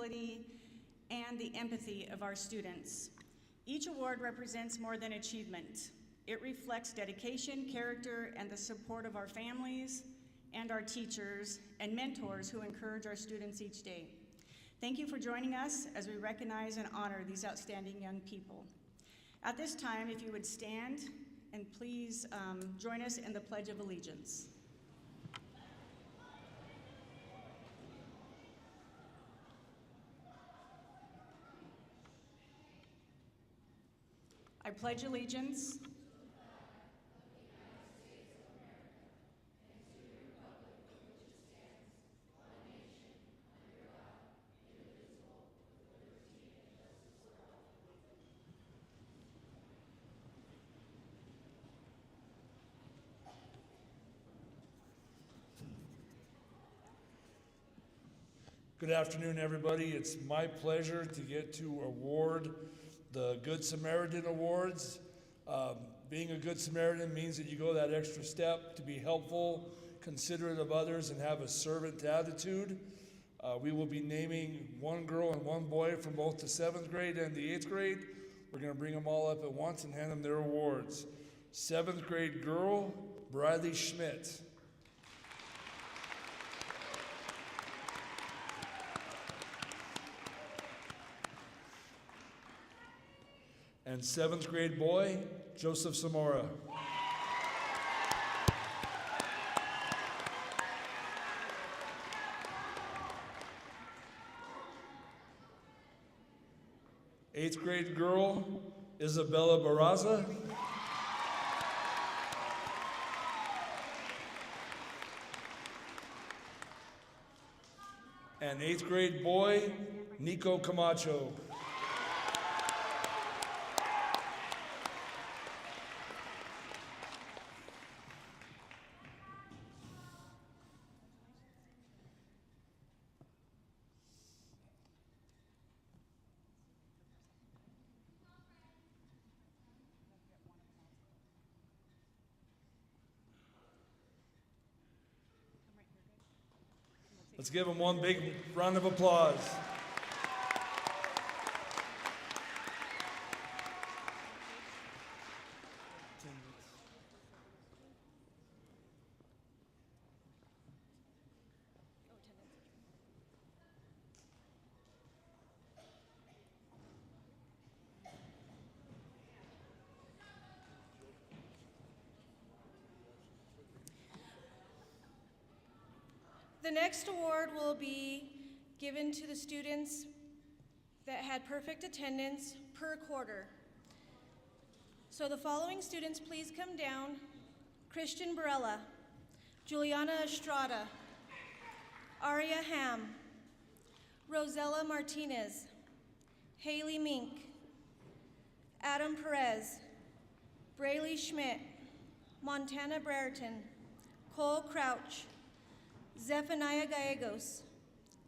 flexibility, and the empathy of our students. Each award represents more than achievement. It reflects dedication, character, and the support of our families and our teachers and mentors who encourage our students each day. Thank you for joining us as we recognize and honor these outstanding young people. At this time, if you would stand and please join us in the Pledge of Allegiance. I pledge allegiance Good afternoon, everybody. It's my pleasure to get to award the Good Samaritan Awards. Being a Good Samaritan means that you go that extra step to be helpful, considerate of others, and have a servant attitude. We will be naming one girl and one boy from both the 7th grade and the 8th grade. We're going to bring them all up at once and hand them their awards. 7th grade girl, Bradley Schmidt. And 7th grade boy, Joseph Zamora. Eighth grade girl, Isabella Barraza. And 8th grade boy, Nico Camacho. Let's give them one big round of applause. The next award will be given to the students that had perfect attendance per quarter. So the following students, please come down. Christian Barella, Juliana Estrada, Aria Ham, Rosella Martinez, Haley Mink, Adam Perez, Braylee Schmidt, Montana Brereton, Cole Crouch, Zephaniah Gallegos,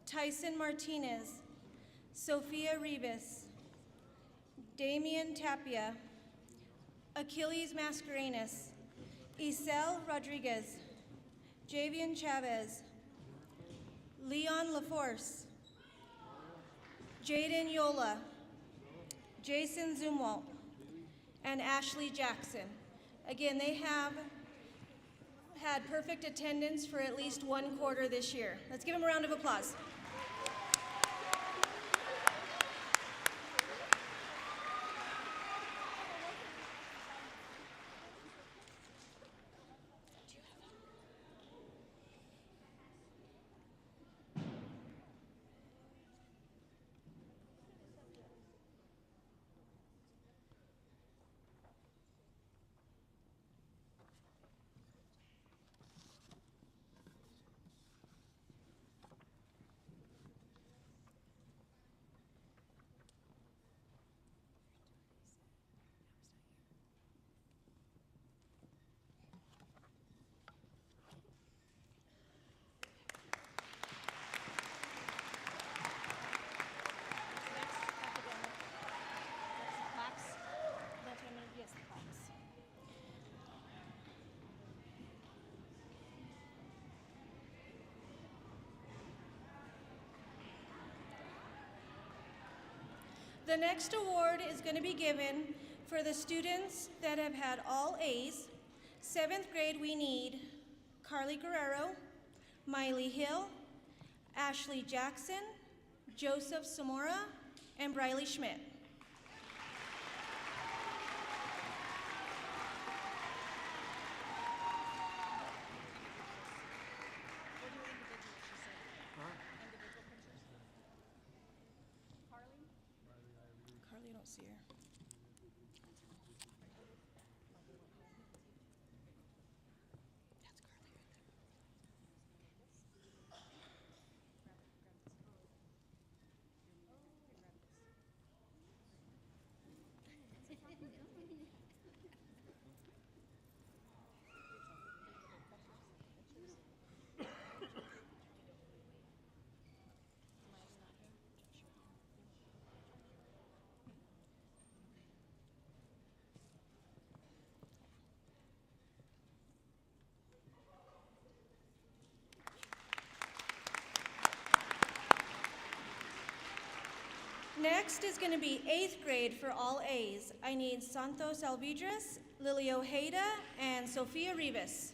Tyson Martinez, Sophia Ribas, Damian Tapia, Achilles Mascarenas, Isel Rodriguez, Javian Chavez, Leon LaForce, Jaden Yola, Jason Zumwalt, and Ashley Jackson. Again, they have had perfect attendance for at least one quarter this year. Let's give them a round of applause. The next award is going to be given for the students that have had all A's. 7th grade, we need Carly Guerrero, Miley Hill, Ashley Jackson, Joseph Samora, and Briley Schmidt. Carly, I don't see her. That's Carly right there. Next is going to be 8th grade for all A's. I need Santos Alvidres, Lily Ojeda, and Sofia Rivas.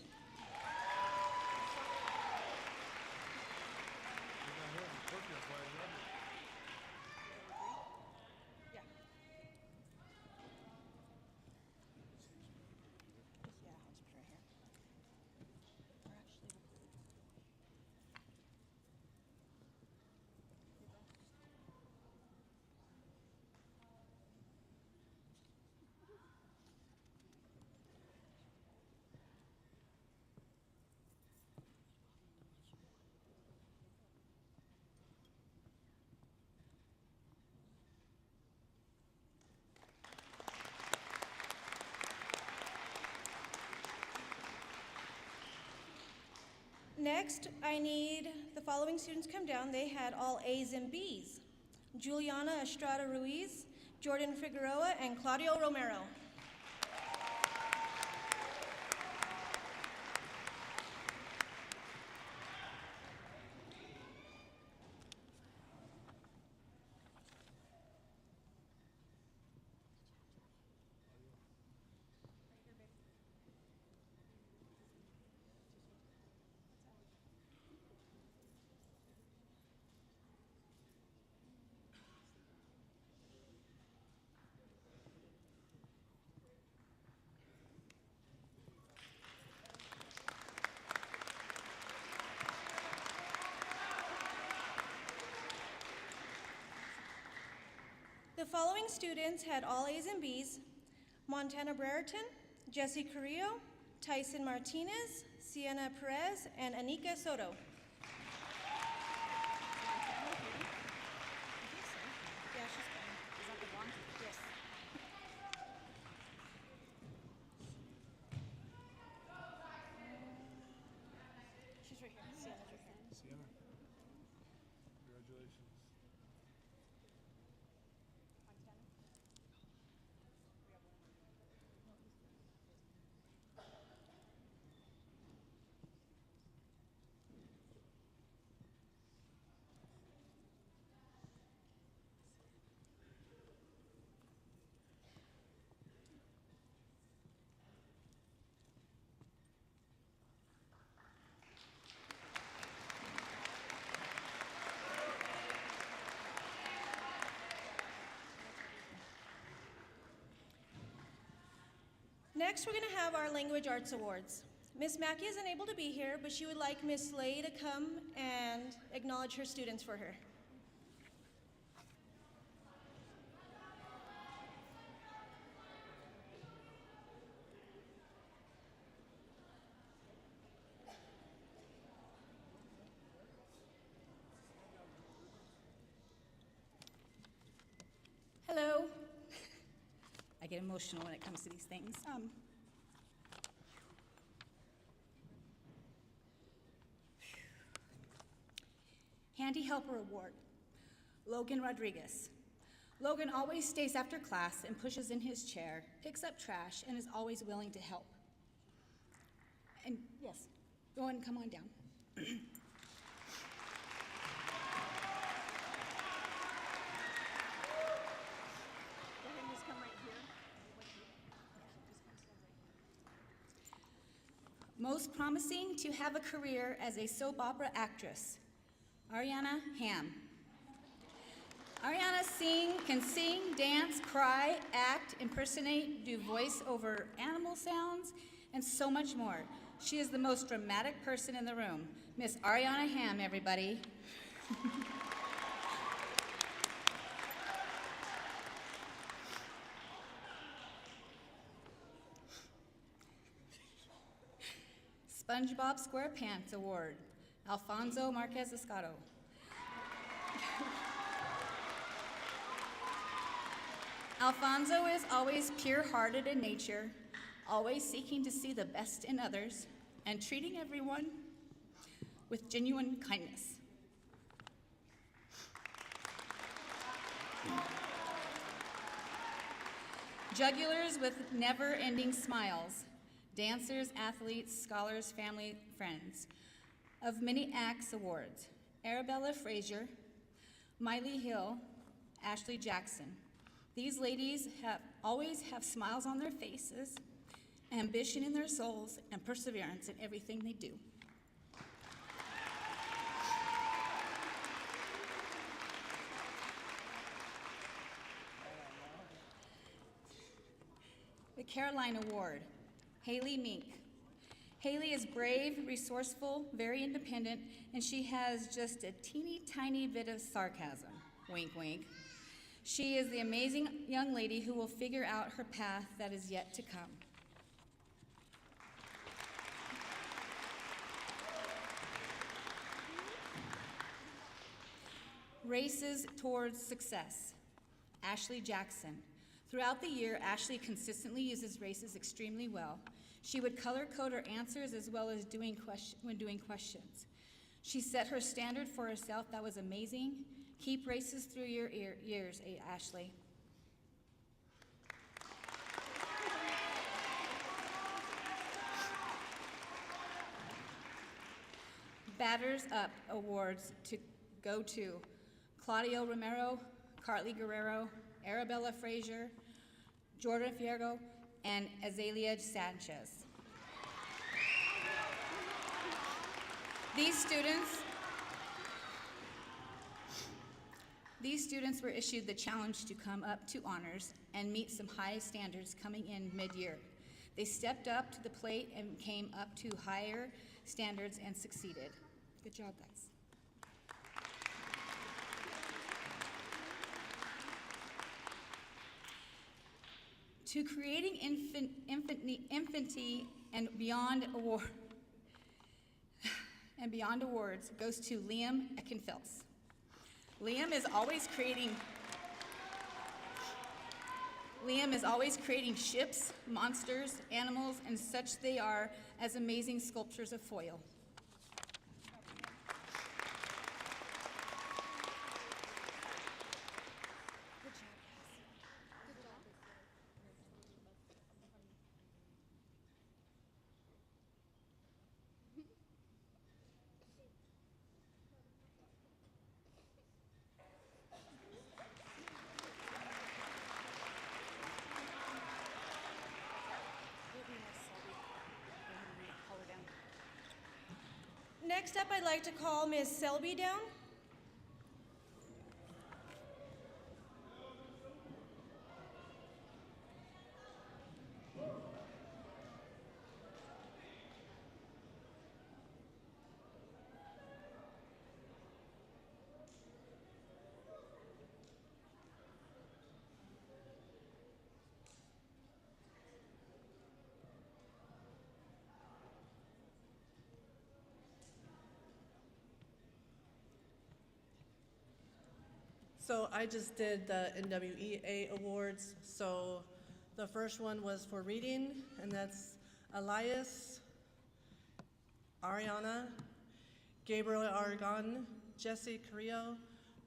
Next, I need the following students come down. They had all A's and B's. Juliana Estrada Ruiz, Jordan Figueroa, and Claudio Romero. The following students had all A's and B's: Montana Brereton, Jesse Carrillo, Tyson Martinez, Sienna Perez, and Anika Soto. Sienna, congratulations. Next, we're going to have our Language Arts Awards. Miss Mackey isn't able to be here, but she would like Miss Lay to come and acknowledge her students for her. Hello. I get emotional when it comes to these things. Handy Helper Award, Logan Rodriguez. Logan always stays after class and pushes in his chair, picks up trash, and is always willing to help. And yes, go ahead and come on down. Most promising to have a career as a soap opera actress, Ariana Ham. Ariana can sing, dance, cry, act, impersonate, do voice over animal sounds, and so much more. She is the most dramatic person in the room. Miss Ariana Ham, everybody. SpongeBob SquarePants Award, Alfonso Marquez Escato. Alfonso is always pure-hearted in nature, always seeking to see the best in others, and treating everyone with genuine kindness. Jugulars with never-ending smiles, dancers, athletes, scholars, family, friends. Of many acts awards, Arabella Frazier, Miley Hill, Ashley Jackson. These ladies always have smiles on their faces, ambition in their souls, and perseverance in everything they do. The Caroline Award, Haley Mink. Haley is brave, resourceful, very independent, and she has just a teeny tiny bit of sarcasm. Wink, wink. She is the amazing young lady who will figure out her path that is yet to come. Races towards success, Ashley Jackson. Throughout the year, Ashley consistently uses races extremely well. She would color code her answers as well as when doing questions. She set her standard for herself that was amazing. Keep races through your years, Ashley. Batters Up Awards to go to Claudio Romero, Carly Guerrero, Arabella Frazier, Jordan Fierro, and Azalea Sanchez. These students were issued the challenge to come up to honors and meet some high standards coming in mid-year. They stepped up to the plate and came up to higher standards and succeeded. Good job, guys. To creating infancy and beyond awards goes to Liam Eckenfels. Liam is always creating ships, monsters, animals, and such they are as amazing sculptures of foil. Next up, I'd like to call Ms. Selby down. So I just did the NWEA awards. So the first one was for reading, and that's Elias, Ariana, Gabriel Aragon, Jesse Carrillo,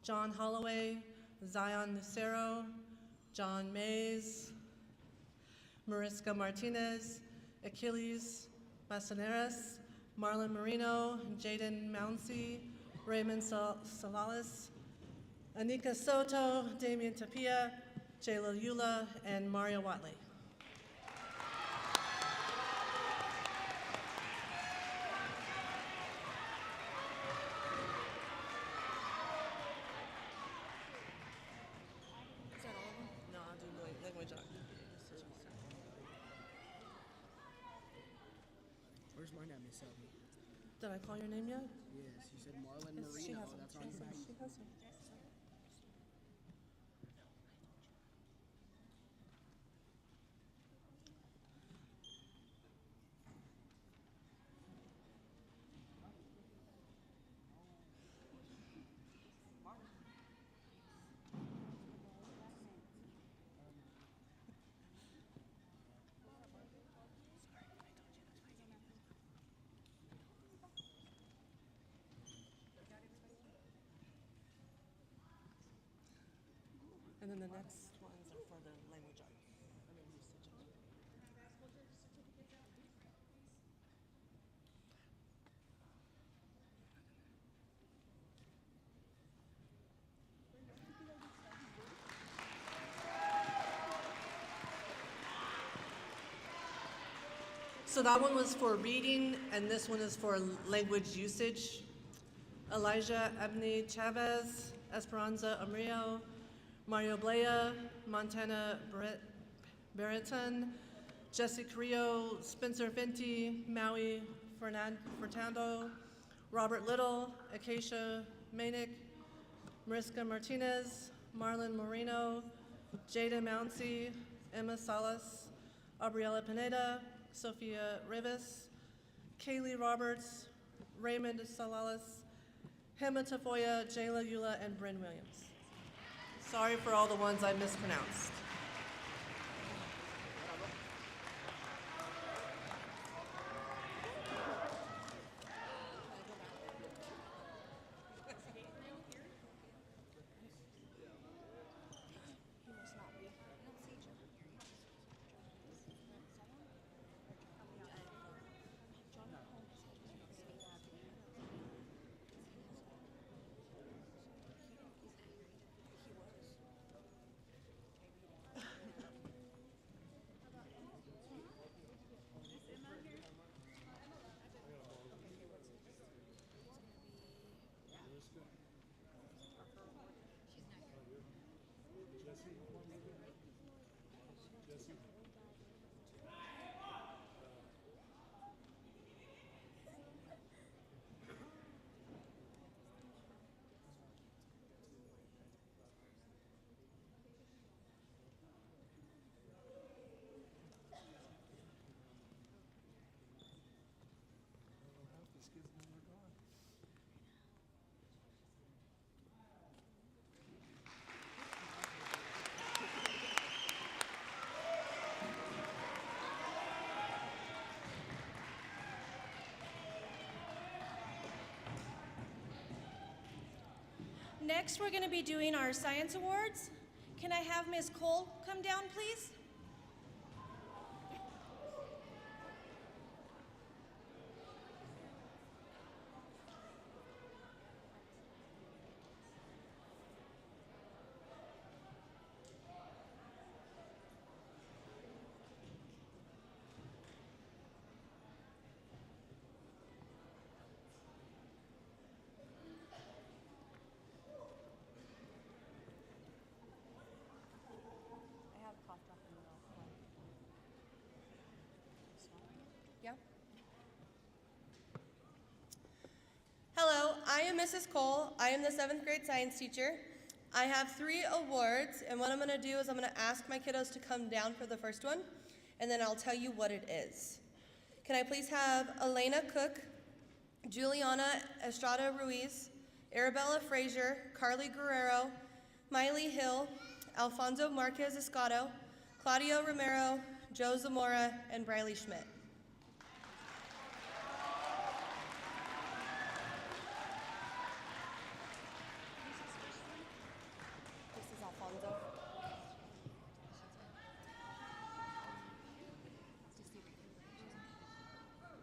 John Holloway, Zion Lucero, John Mays, Mariska Martinez, Achilles Massaneras, Marlon Marino, Jaden Mounsey, Raymond Salalis, Anika Soto, Damian Tapia, Jayla Eula, and Mario Watley. Where's my name, Miss Selby? Did I call your name yet? Yes, you said Marlon Yes, she Marino. hasn't. That's on your back. She hasn't. And then the next ones are for the language arts. So that one was for reading, and this one is for language usage. Elijah Abney Chavez, Esperanza Amrio, Mario Blea, Montana Barreton, Jesse Carrillo, Spencer Fenty, Maui Furtado, Robert Little, Acacia Manick, Mariska Martinez, Marlon Moreno, Jada Mounsey, Emma Salas, Aubriella Pineda, Sophia Rivas, Kaylee Roberts, Raymond Salalas, Hema Tafoya, Jayla Eula, and Bryn Williams. Sorry for all the ones I mispronounced. Next, we're going to be doing our science awards. Can I have Ms. Cole come down, please? Hello, I am Mrs. Cole. I am the 7th grade science teacher. I have 3 awards, and what I'm going to do is I'm going to ask my kiddos to come down for the first one, and then I'll tell you what it is. Can I please have Elena Cook, Juliana Estrada Ruiz, Arabella Frazier, Carly Guerrero, Miley Hill, Alfonso Marquez Escato, Claudio Romero, Joe Zamora, and Briley Schmidt.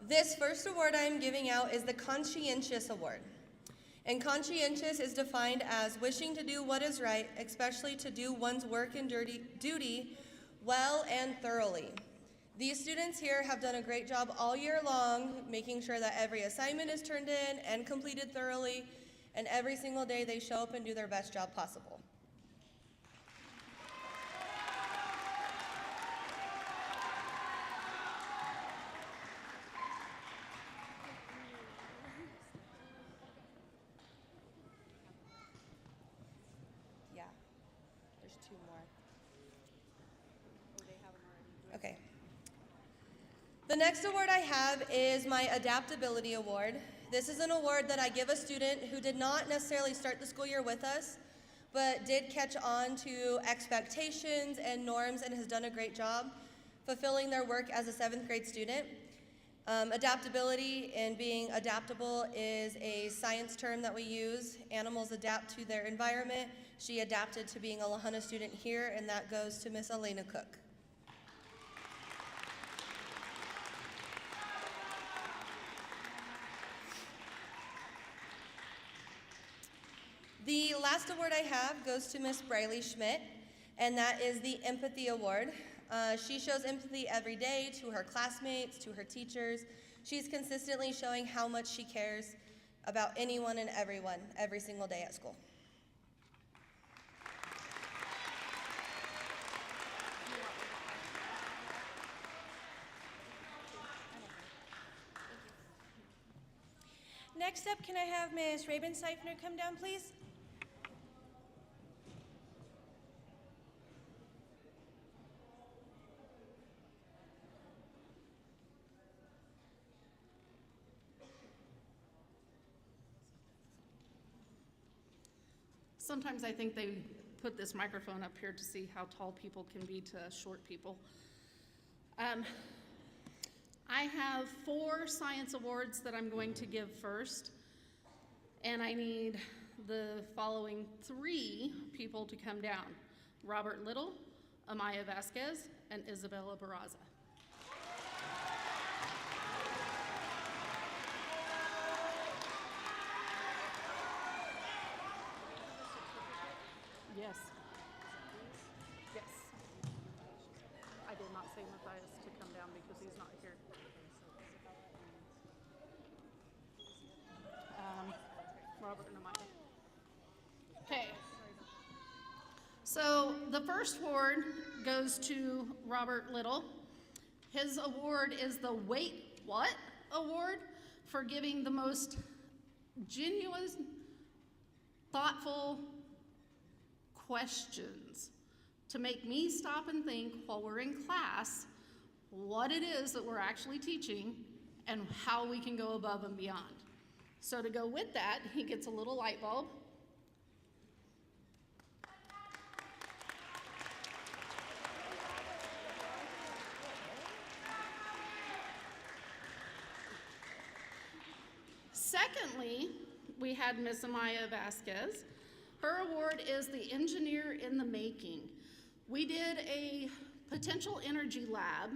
This first award I am giving out is the Conscientious Award. And conscientious is defined as wishing to do what is right, especially to do one's work and duty well and thoroughly. These students here have done a great job all year long, making sure that every assignment is turned in and completed thoroughly, and every single day they show up and do their best job possible. there's two more. Okay. The next award I have is my Adaptability Award. This is an award that I give a student who did not necessarily start the school year with us, but did catch on to expectations and norms and has done a great job fulfilling their work as a 7th grade student. Adaptability and being adaptable is a science term that we use. Animals adapt to their environment. She adapted to being a Lahana student here, and that goes to Miss Elena Cook. The last award I have goes to Miss Briley Schmidt, and that is the Empathy Award. She shows empathy every day to her classmates, to her teachers. She's consistently showing how much she cares about anyone and everyone every single day at school. Next up, can I have Ms. Rabenseifner come down, please? Sometimes I think they put this microphone up here to see how tall people can be to short people. I have 4 science awards that I'm going to give first, and I need the following 3 people to come down: Robert Little, Amaya Vasquez, and Isabella Barraza. Yes. Yes. I did not say Matthias to come down because he's not here. Robert and Amaya. Okay. So the first award goes to Robert Little. His award is the Wait What Award for giving the most genuine, thoughtful questions to make me stop and think while we're in class what it is that we're actually teaching and how we can go above and beyond. So to go with that, he gets a little light bulb. Secondly, we had Miss Amaya Vasquez. Her award is the Engineer in the Making. We did a potential energy lab,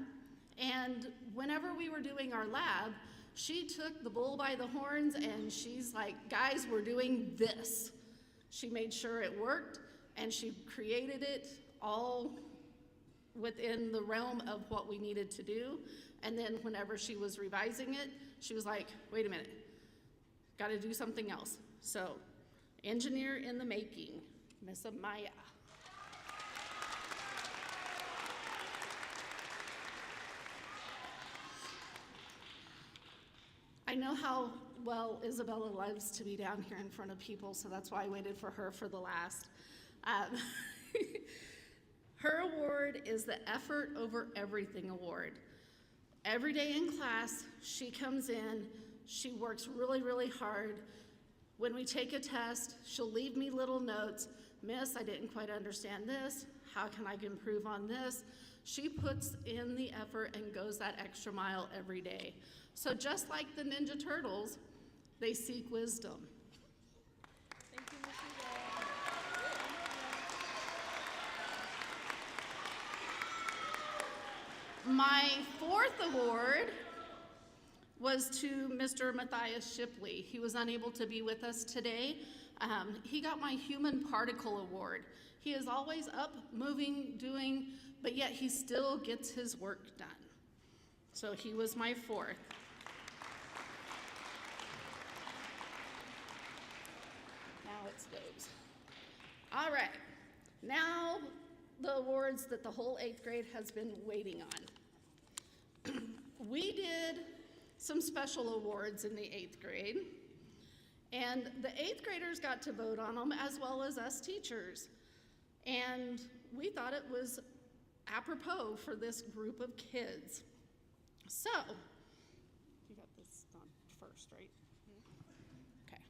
and whenever we were doing our lab, she took the bull by the horns and she's like, guys, we're doing this. She made sure it worked, and she created it all within the realm of what we needed to do. And then whenever she was revising it, she was like, wait a minute, got to do something else. So, Engineer in the Making, Miss Amaya. I know how well Isabella loves to be down here in front of people, so that's why I waited for her for the last. Her award is the Effort Over Everything Award. Every day in class, she comes in, she works really, really hard. When we take a test, she'll leave me little notes. Miss, I didn't quite understand this. How can I improve on this? She puts in the effort and goes that extra mile every day. So just like the Ninja Turtles, they seek wisdom. Thank you, Ms. My 4th award was to Mr. Matthias Shipley. He was unable to be with us today. He got my Human Particle Award. He is always up, moving, doing, but yet he still gets his work done. So he was my 4th. Now it's goes. All right, now the awards that the whole 8th grade has been waiting on. We did some special awards in the 8th grade, and the 8th graders got to vote on them as well as us teachers. And we thought it was apropos for this group of kids. So, you got this on first, right? Okay.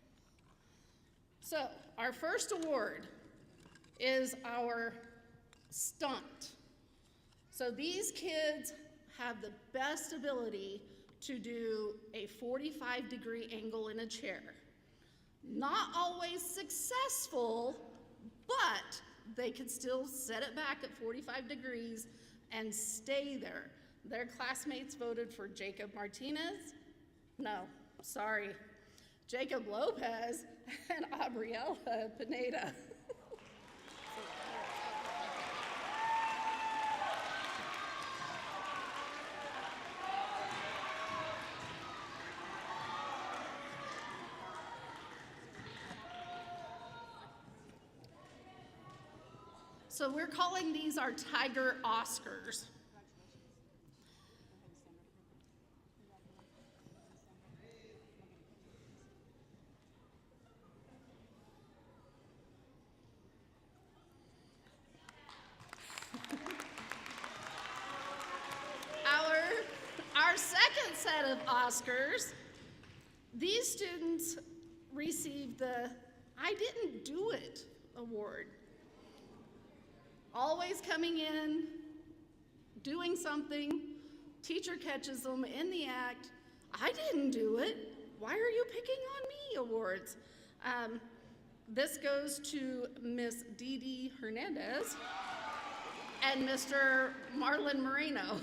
So, our first award is our stunt. So these kids have the best ability to do a 45-degree angle in a chair. Not always successful, but they could still set it back at 45 degrees and stay there. Their classmates voted for Jacob Martinez. No, sorry. Jacob Lopez and Abriela Pineda. So we're calling these our Tiger Oscars. Our second set of Oscars, these students received the I Didn't Do It award. Always coming in, doing something, teacher catches them in the act. I didn't do it. Why are you picking on me? Awards. This goes to Miss Dee Dee Hernandez and Mr. Marlon Moreno.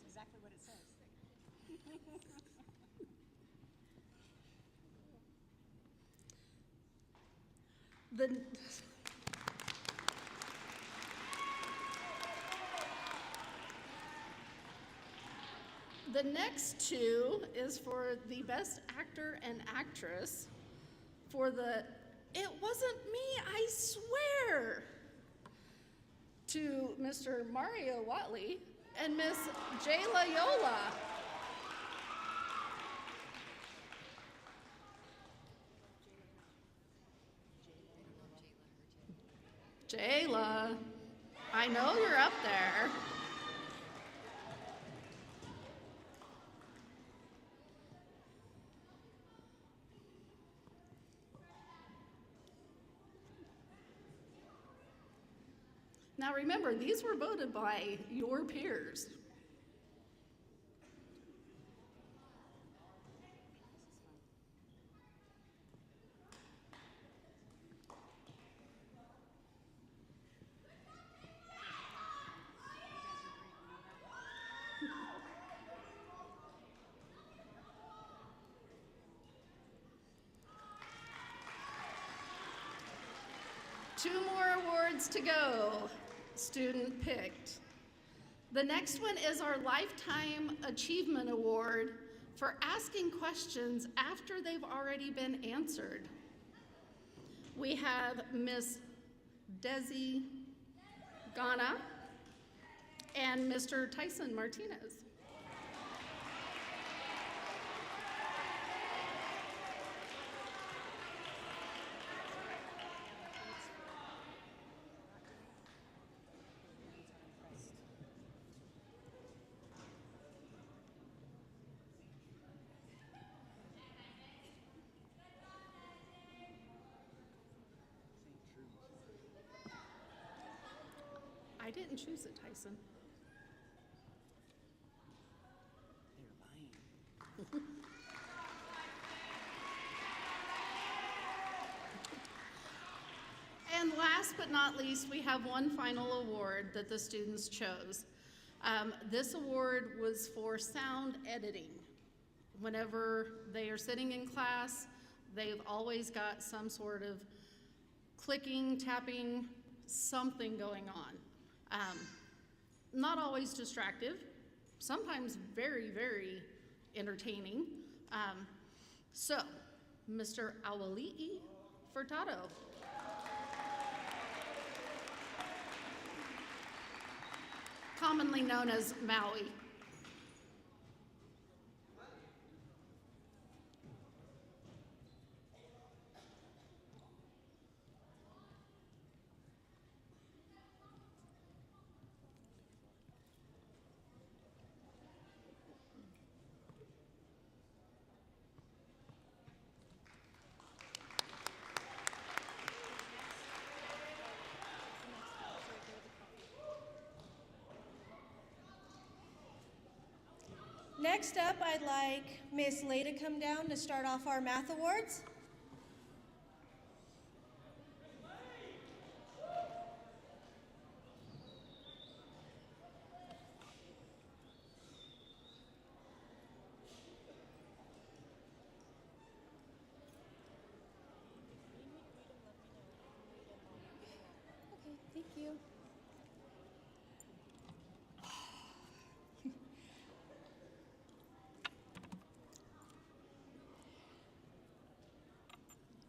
Exactly what it says. The next two is for the Best Actor and Actress for the It Wasn't Me, I Swear, to Mr. Mario Watley and Miss Jayla Yola. Jayla, I know you're up there. Now remember, these were voted by your peers. Two more awards to go, student picked. The next one is our Lifetime Achievement Award for asking questions after they've already been answered. We have Miss Desi Ghana and Mr. Tyson Martinez. I didn't choose it, Tyson. They're lying. And last but not least, we have one final award that the students chose. This award was for sound editing. Whenever they are sitting in class, they've always got some sort of clicking, tapping, something going on. Not always distractive, sometimes very, very entertaining. So, Mr. Awali'i Furtado. Commonly known as Maui. Next up, I'd like Miss Lay to come down to start off our math awards. Okay, thank you.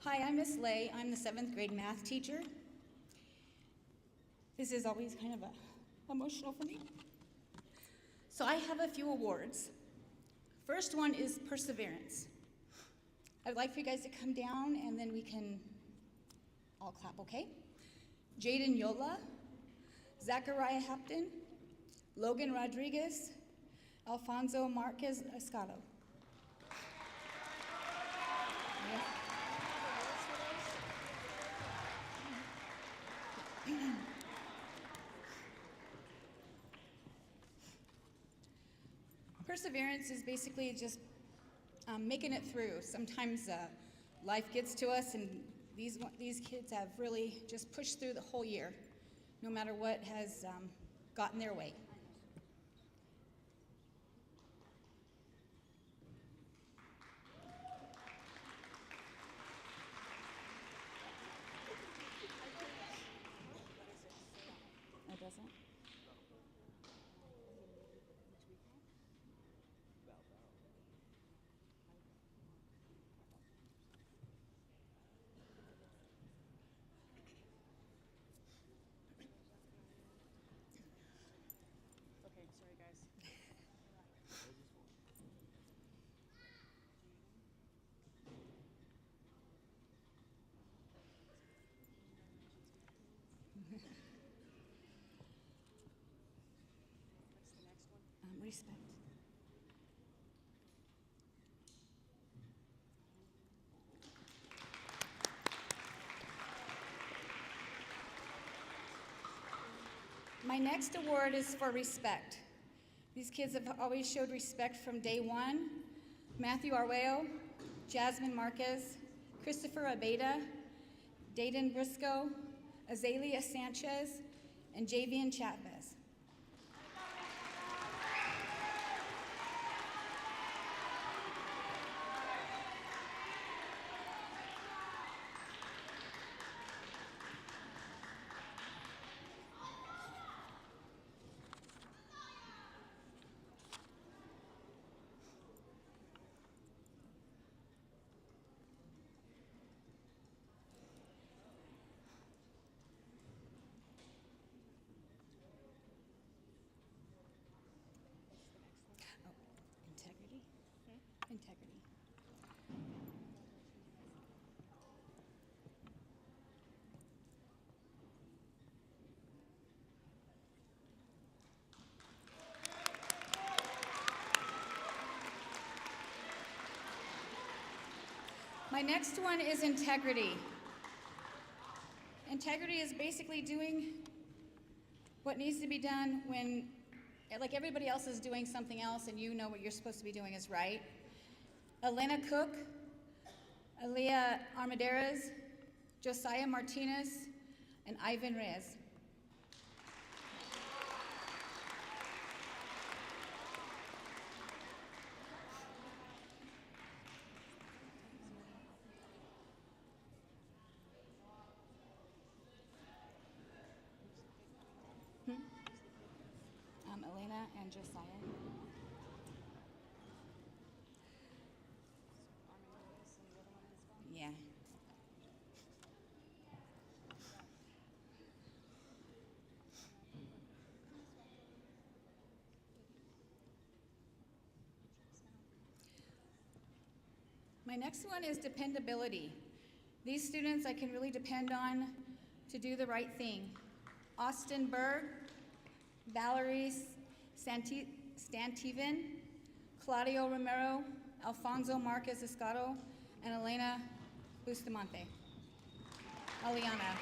Hi, I'm Miss Lay. I'm the 7th grade math teacher. This is always kind of emotional for me. So I have a few awards. First one is perseverance. I'd like for you guys to come down and then we can all clap, okay? Jaden Yola, Zachariah Hampton, Logan Rodriguez, Alfonso Marquez Escado. Perseverance is basically just making it through. Sometimes life gets to us, and these kids have really just pushed through the whole year, no matter what has gotten their way. It doesn't? Okay, sorry guys. What's the next one? Respect. My next award is for respect. These kids have always showed respect from day one. Matthew Arweo, Jasmine Marquez, Christopher Abeda, Dayton Briscoe, Azalea Sanchez, and Javian Chavez. Integrity. Integrity. My next one is integrity. Integrity is basically doing what needs to be done when, like, everybody else is doing something else and you know what you're supposed to be doing is right. Elena Cook, Aaliyah Armaderas, Josiah Martinez, and Ivan Reyes. Josiah. Yeah. My next one is dependability. These students I can really depend on to do the right thing. Austin Berg, Valerie Stantiven, Claudio Romero, Alfonso Marquez Escato, and Elena Bustamante. Eliana.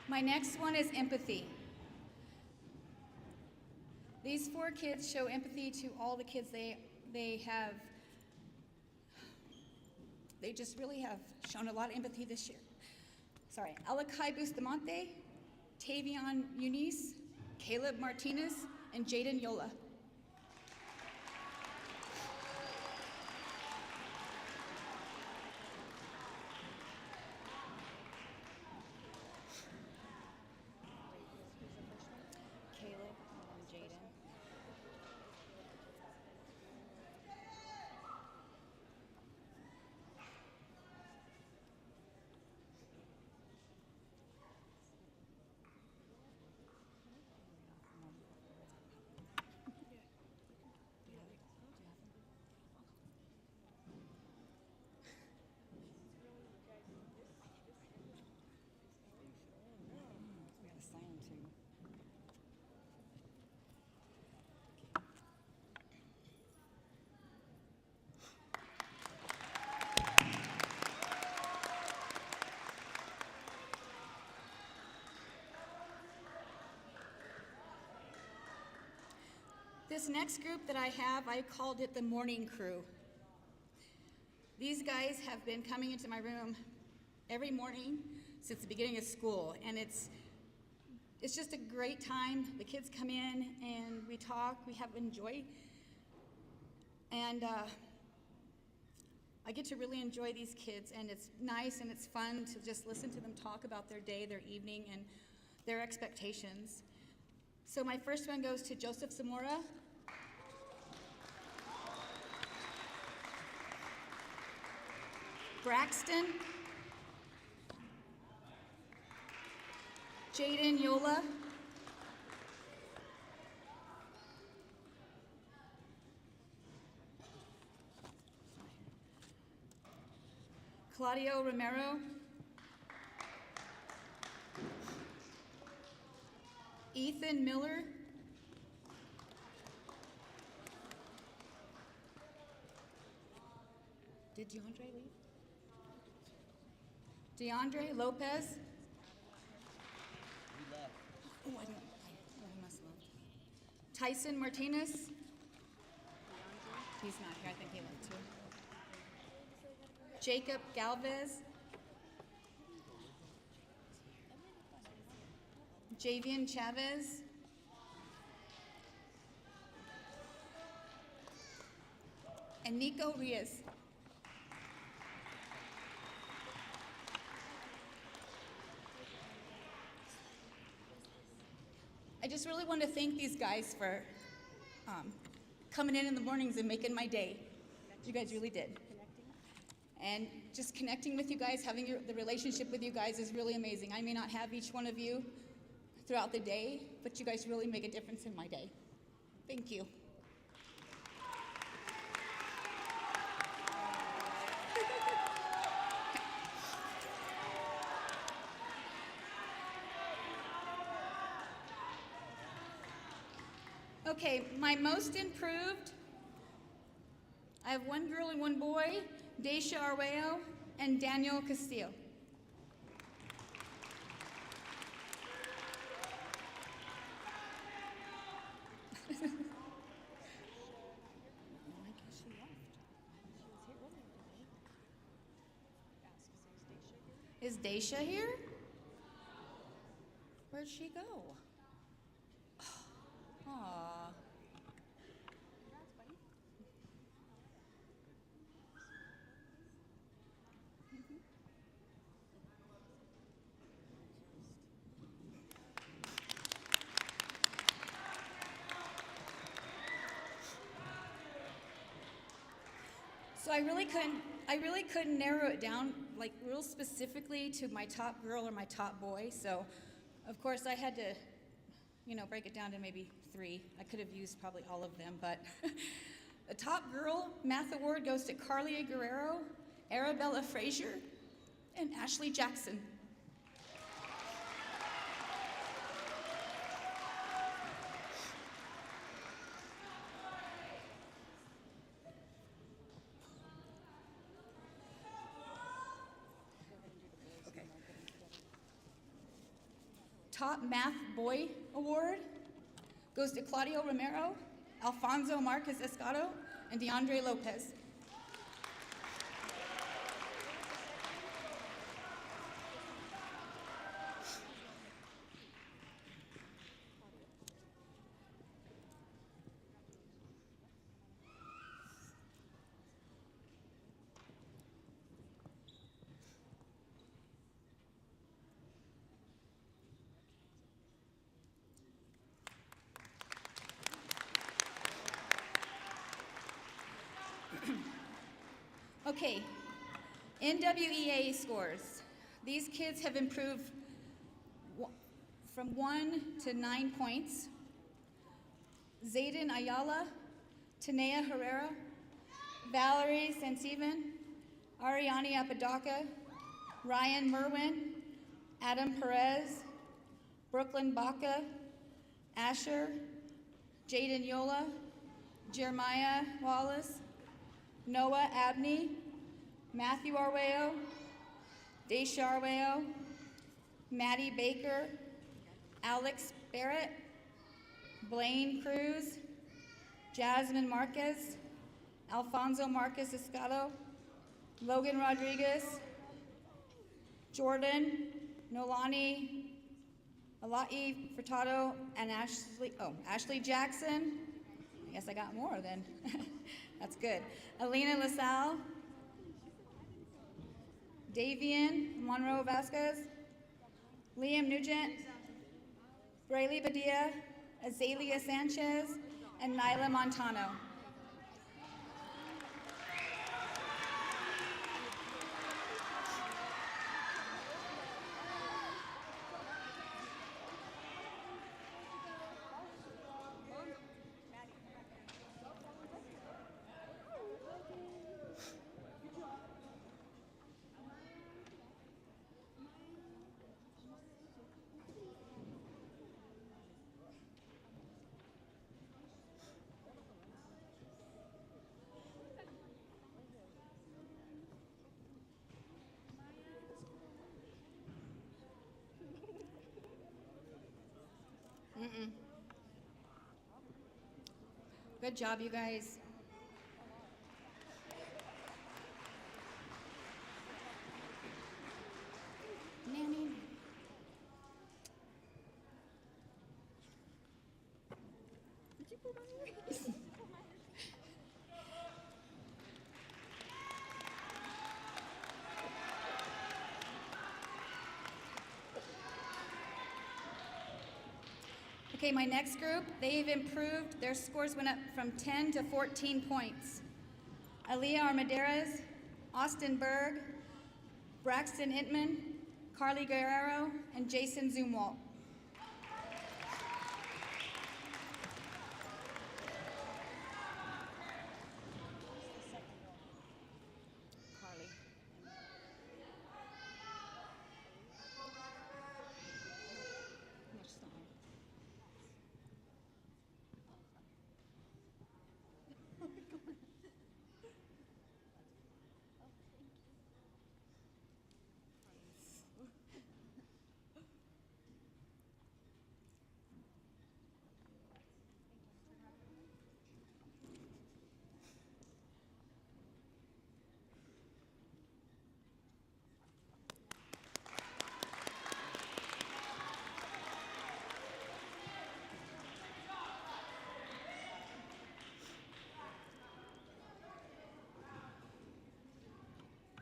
My next one is empathy. These 4 kids show empathy to all the kids they just really have shown a lot of empathy this year. Sorry, Alakai Bustamante, Tavion Eunice, Caleb Martinez, and Jaden Yola. Caleb and Jaden. We gotta sign them too. This next group that I have, I called it the morning crew. These guys have been coming into my room every morning since the beginning of school, and it's just a great time. The kids come in and we talk, we have enjoy, and I get to really enjoy these kids, and it's nice and it's fun to just listen to them talk about their day, their evening, and their expectations. So my first one goes to Joseph Zamora. Braxton. Jaden Yola. Claudio Romero. Ethan Miller. Did DeAndre leave? DeAndre Lopez. Oh, I he must have left. Tyson Martinez. He's not here. I think he left too. Jacob Galvez. Javian Chavez. And Nico Rios. I just really want to thank these guys for coming in the mornings and making my day. You guys really did. And just connecting with you guys, having the relationship with you guys is really amazing. I may not have each one of you throughout the day, but you guys really make a difference in my day. Thank you. Okay, my most improved I have one girl and one boy, Daisha Arweo and Daniel Castillo. Is Daisha here? Where'd she go? Aw. So I really couldn't narrow it down like real specifically to my top girl or my top boy. So of course I had to, break it down to maybe 3. I could have used probably all of them, but the top girl math award goes to Carlia Guerrero, Arabella Frazier, and Ashley Jackson. Top Math Boy Award goes to Claudio Romero, Alfonso Marquez Escato, and DeAndre Lopez. Okay, NWEA scores. These kids have improved from 1 to 9 points. Zayden Ayala, Tanea Herrera, Valerie Sanseven, Ariani Apodaca, Ryan Merwin, Adam Perez, Brooklyn Baca, Asher, Jaden Yola, Jeremiah Wallace, Noah Abney, Matthew Arweo, Daisha Arweo, Maddie Baker, Alex Barrett, Blaine Cruz, Jasmine Marquez, Alfonso Marquez Escato, Logan Rodriguez, Jordan, Nolani, Alai Furtado, and Ashley Jackson. I guess I got more then. That's good. Alina LaSalle, Davian Monroe Vasquez, Liam Nugent, Braylee Badia, Azalea Sanchez, and Nyla Montano. Good job, you guys. Nanny. Did you put on yours? Okay, my next group, they've improved. Their scores went up from 10 to 14 points. Aaliyah Armaderas, Austin Berg, Braxton Intman, Carly Guerrero, and Jason Zumwalt. Carly. Next song.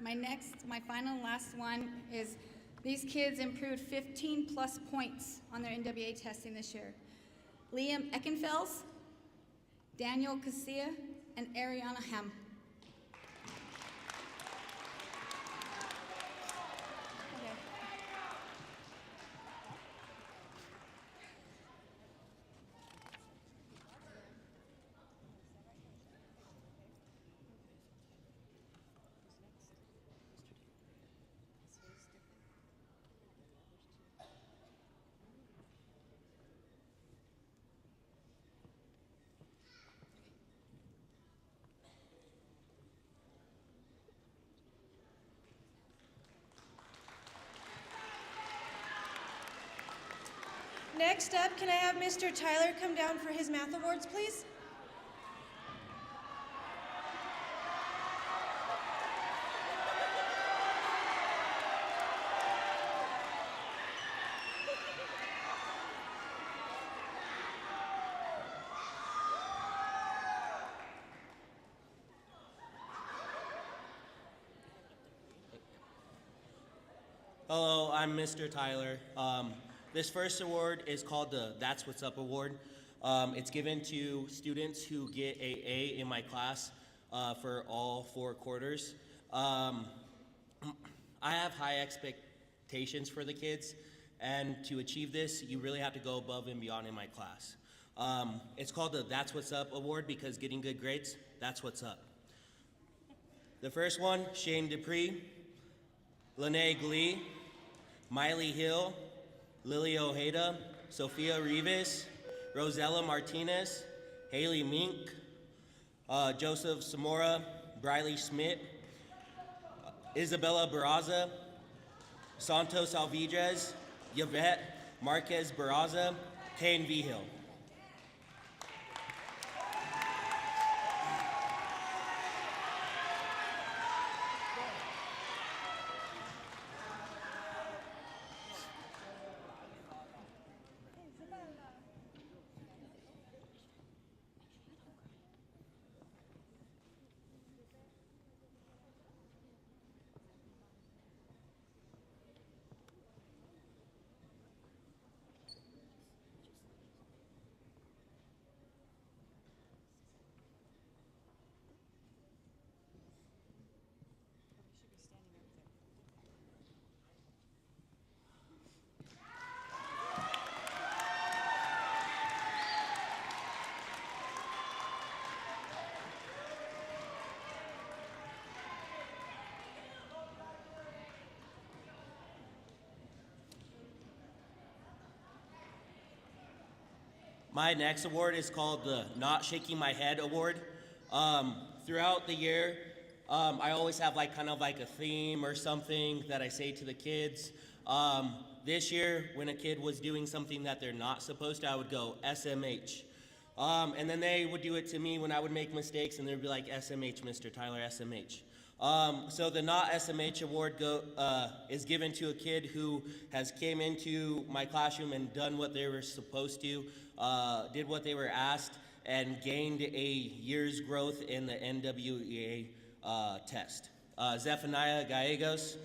My final and last one is these kids improved 15 plus points on their NWA testing this year. Liam Eckenfels, Daniel Casilla, and Ariana Hem. Next up, can I have Mr. Tyler come down for his math awards, please? Hello, I'm Mr. Tyler. This first award is called the That's What's Up Award. It's given to students who get an A in my class for all 4 quarters. I have high expectations for the kids, and to achieve this, you really have to go above and beyond in my class. It's called the That's What's Up Award because getting good grades, that's what's up. The first one, Shane Dupree, Lene Glee, Miley Hill, Lily Ojeda, Sophia Rivas, Rosella Martinez, Haley Mink, Joseph Zamora, Briley Schmidt, Isabella Barraza, Santos Alvidrez, Yvette Marquez Barraza, Kane Vigil. My next award is called the Not Shaking My Head Award. Throughout the year, I always have kind of a theme or something that I say to the kids. This year, when a kid was doing something that they're not supposed to, I would go SMH. And then they would do it to me when I would make mistakes, and they'd be like, SMH, Mr. Tyler, SMH. So the Not SMH award is given to a kid who has came into my classroom and done what they were supposed to, did what they were asked, and gained a year's growth in the NWEA test. Zephaniah Gallegos,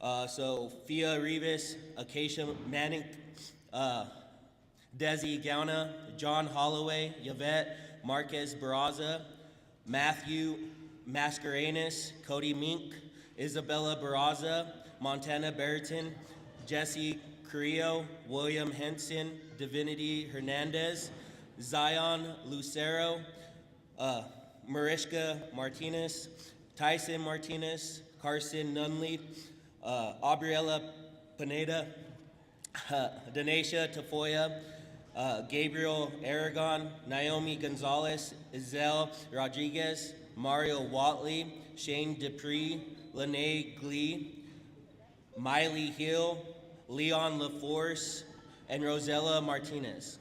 Sophia Rivas, Acacia Manic, Desi Gauna, John Holloway, Yvette Marquez Barraza, Matthew Mascarenas, Cody Mink, Isabella Barraza, Montana Berton, Jesse Carrillo, William Henson, Divinity Hernandez, Zion Lucero, Mariska Martinez, Tyson Martinez, Carson Nunley, Aubriella Pineda, Danesha Tafoya, Gabriel Aragon, Naomi Gonzalez, Isel Rodriguez, Mario Watley, Shane Dupree, Lene Glee, Miley Hill, Leon LaForce, and Rosella Martinez.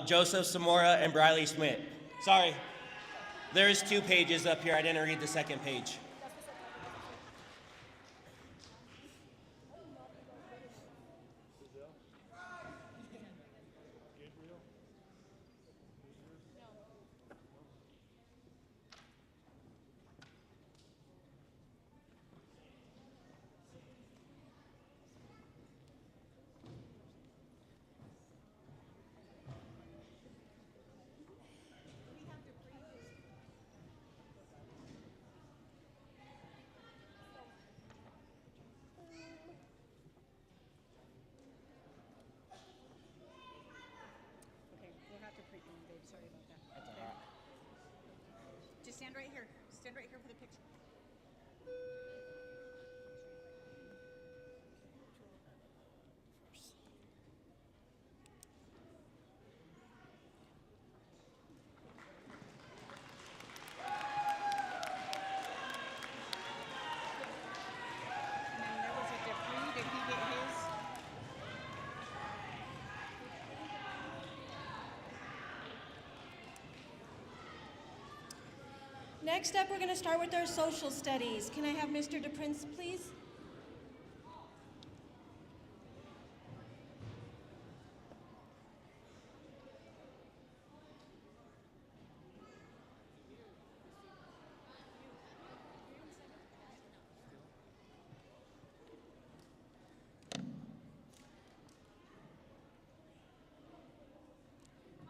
Joseph Zamora and Briley Schmidt. Sorry, there's 2 pages up here. I didn't read the second page. Okay, we'll have to print them, babe. Sorry about that. That's all right. Just stand right here. Stand right here for the picture. And then there was a Dupree. Did he get his? Next up, we're going to start with our social studies. Can I have Mr. DePrince, please?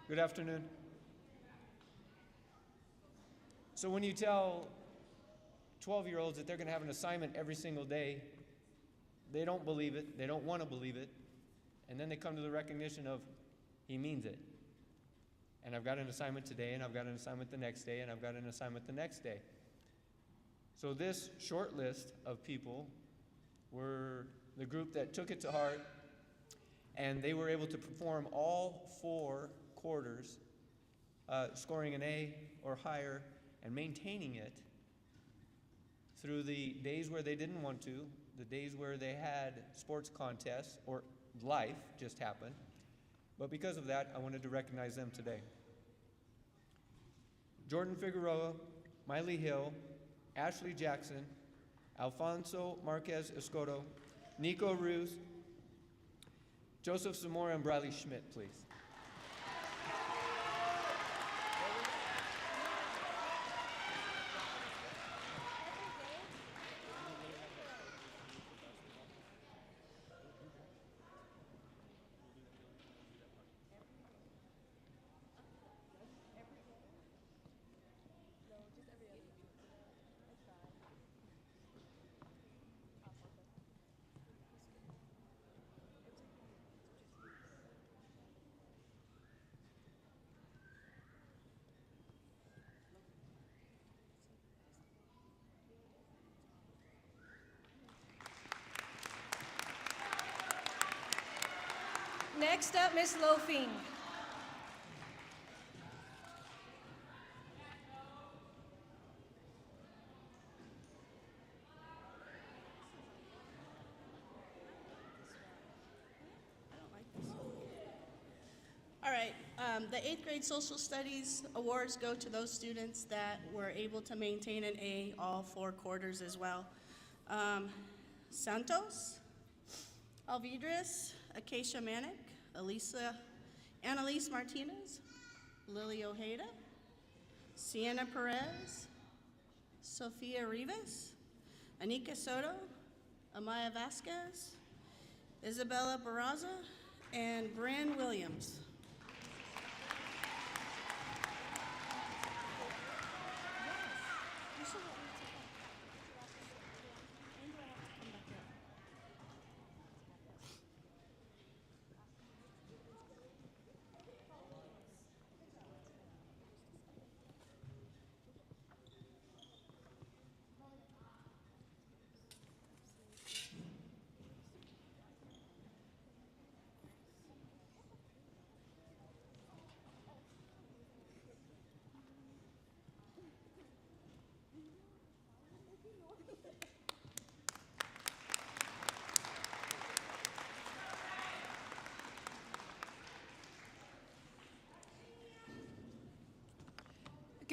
Good afternoon. So when you tell 12-year-olds that they're going to have an assignment every single day, they don't believe it, they don't want to believe it, and then they come to the recognition of, he means it. And I've got an assignment today, and I've got an assignment the next day, and I've got an assignment the next day. So this short list of people were the group that took it to heart, and they were able to perform all 4 quarters, scoring an A or higher, and maintaining it through the days where they didn't want to, the days where they had sports contests or life just happened. But because of that, I wanted to recognize them today. Jordan Figueroa, Miley Hill, Ashley Jackson, Alfonso Marquez Escoto, Nico Ruse, Joseph Zamora, and Briley Schmidt, please. Next up, Miss Loafing. All right, the 8th grade social studies awards go to those students that were able to maintain an A all 4 quarters as well. Santos, Alvidres, Acacia Manic, Annalise Martinez, Lily Ojeda, Sienna Perez, Sofia Rivas, Anika Soto, Amaya Vasquez, Isabella Barraza, and Bran Williams.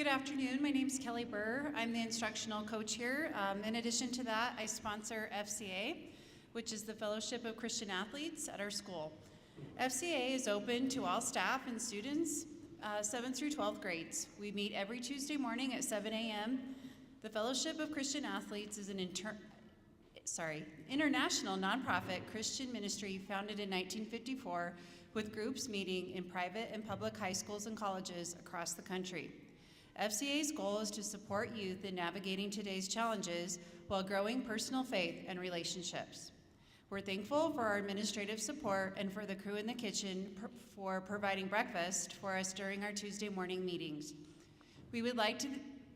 Good afternoon. My name's Kelly Burr. I'm the instructional coach here. In addition to that, I sponsor FCA, which is the Fellowship of Christian Athletes at our school. FCA is open to all staff and students, 7th through 12th grades. We meet every Tuesday morning at 7 a.m. The Fellowship of Christian Athletes is an international nonprofit Christian ministry founded in 1954 with groups meeting in private and public high schools and colleges across the country. FCA's goal is to support youth in navigating today's challenges while growing personal faith and relationships. We're thankful for our administrative support and for the crew in the kitchen for providing breakfast for us during our Tuesday morning meetings. We would like to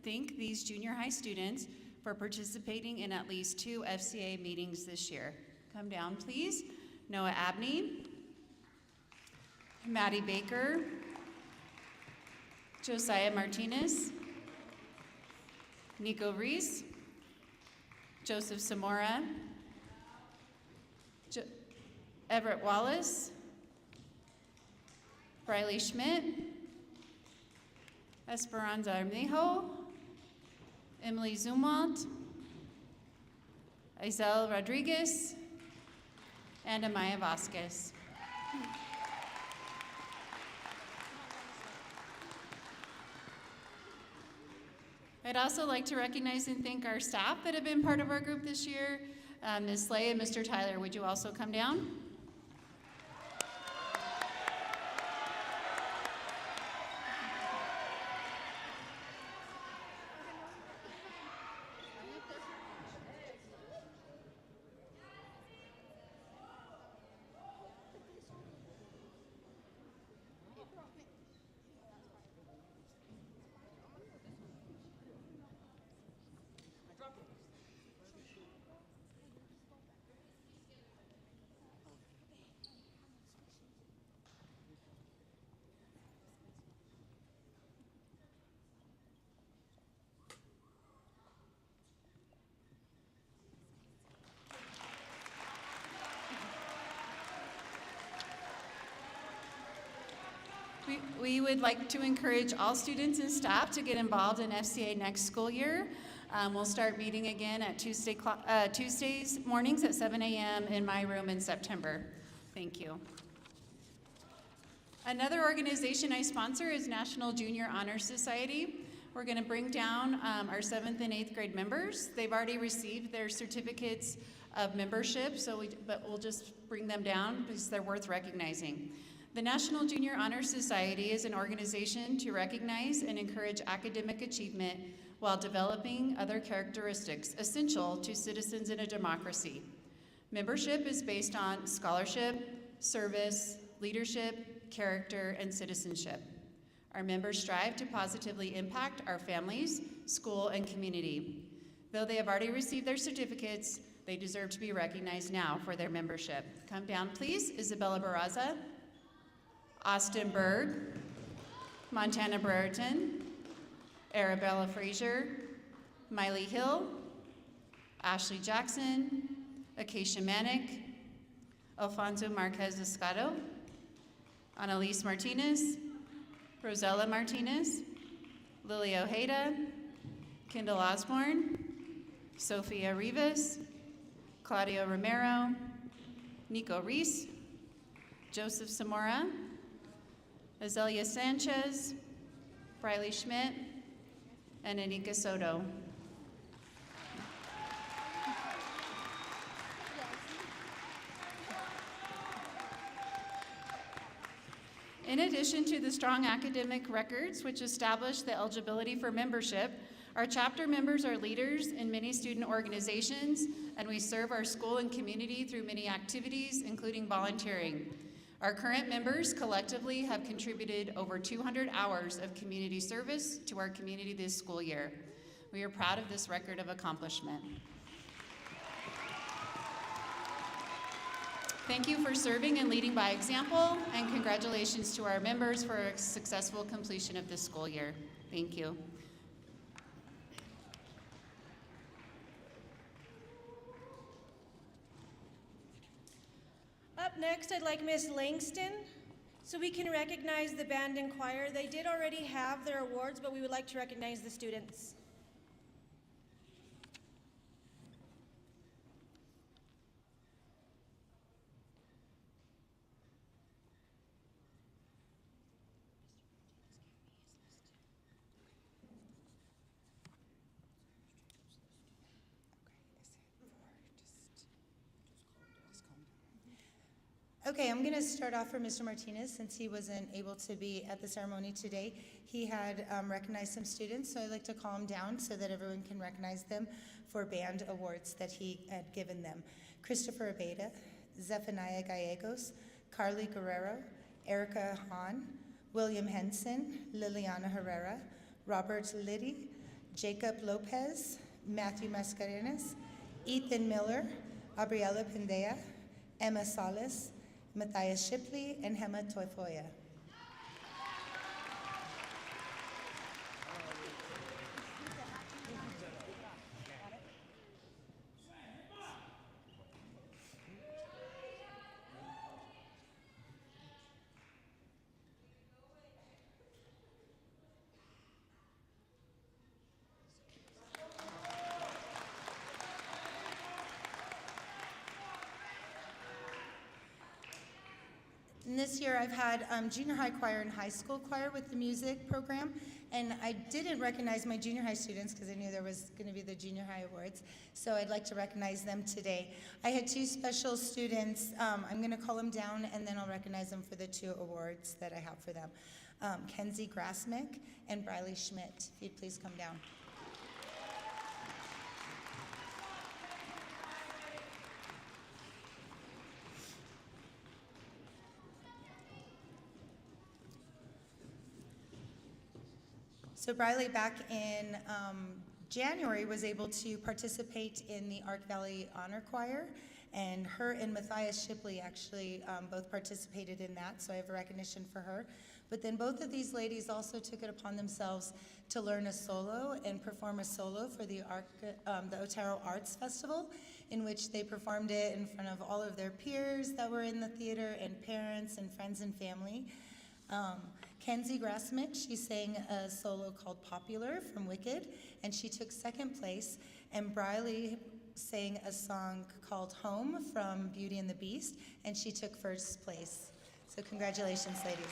thank these junior high students for participating in at least 2 FCA meetings this year. Come down, please. Noah Abney, Maddie Baker, Josiah Martinez, Nico Reese, Joseph Zamora, Everett Wallace, Briley Schmidt, Esperanza Armejo, Emily Zumwalt, Isel Rodriguez, and Amaya Vasquez. I'd also like to recognize and thank our staff that have been part of our group this year. Ms. Slay and Mr. Tyler, would you also come down? We would like to encourage all students and staff to get involved in FCA next school year. We'll start meeting again at Tuesdays mornings at 7 a.m. in my room in September. Thank you. Another organization I sponsor is National Junior Honor Society. We're going to bring down our 7th and 8th grade members. They've already received their certificates of membership, but we'll just bring them down because they're worth recognizing. The National Junior Honor Society is an organization to recognize and encourage academic achievement while developing other characteristics essential to citizens in a democracy. Membership is based on scholarship, service, leadership, character, and citizenship. Our members strive to positively impact our families, school, and community. Though they have already received their certificates, they deserve to be recognized now for their membership. Come down, please. Isabella Barraza, Austin Berg, Montana Brereton, Arabella Frazier, Miley Hill, Ashley Jackson, Acacia Manick, Alfonso Marquez Escado, Annalise Martinez, Rosella Martinez, Lily Ojeda, Kendall Osborne, Sophia Rivas, Claudio Romero, Nico Reese, Joseph Zamora, Azelia Sanchez, Briley Schmidt, and Anika Soto. In addition to the strong academic records which establish the eligibility for membership, our chapter members are leaders in many student organizations, and we serve our school and community through many activities, including volunteering. Our current members collectively have contributed over 200 hours of community service to our community this school year. We are proud of this record of accomplishment. Thank you for serving and leading by example, and congratulations to our members for a successful completion of this school year. Thank you. Up next, I'd like Ms. Langston, So we can recognize the band and choir. They did already have their awards, but we would like to recognize the students. Okay, I'm going to start off for Mr. Martinez since he wasn't able to be at the ceremony today. He had recognized some students, so I'd like to call him down so that everyone can recognize them for band awards that he had given them. Christopher Abeda, Zephaniah Gallegos, Carly Guerrero, Erica Hahn, William Henson, Liliana Herrera, Robert Liddy, Jacob Lopez, Matthew Mascarenas, Ethan Miller, Gabriela Pendea, Emma Salas, Matthias Shipley, and Hema Toifoya. And this year I've had junior high choir and high school choir with the music program, and I didn't recognize my junior high students because I knew there was going to be the junior high awards, so I'd like to recognize them today. I had two special students. I'm going to call them down and then I'll recognize them for the two awards that I have for them. Kenzie Grasmick and Briley Schmidt. If you'd please come down. So Briley, back in January, was able to participate in the Ark Valley Honor Choir, and her and Matthias Shipley actually both participated in that, so I have a recognition for her. But then both of these ladies also took it upon themselves to learn a solo and perform a solo for the Otero Arts Festival, in which they performed it in front of all of their peers that were in the theater and parents and friends and family. Kenzie Grasmick, she sang a solo called Popular from Wicked, and she took second place. And Briley sang a song called Home from Beauty and the Beast, and she took first place. So congratulations, ladies.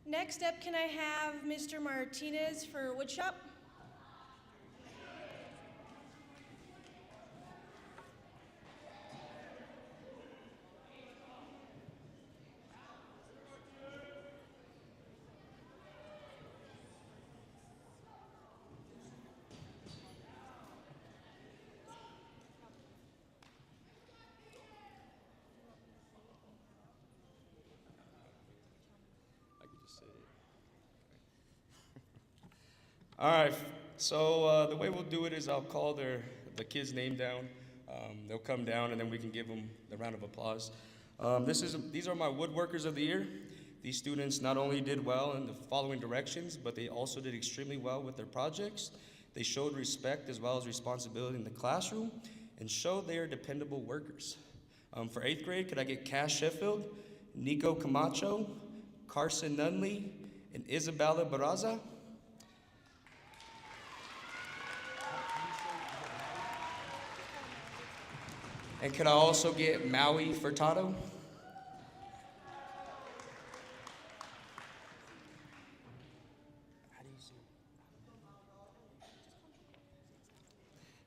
Next up, can I have Mr. Martinez for woodshop? All right, so the way we'll do it is I'll call the kid's name down. They'll come down and then we can give them the round of applause. These are my woodworkers of the year. These students not only did well in the following directions, but they also did extremely well with their projects. They showed respect as well as responsibility in the classroom and showed they are dependable workers. For 8th grade, could I get Cass Sheffield, Nico Camacho, Carson Nunley, and Isabella Barraza? And could I also get Maui Furtado?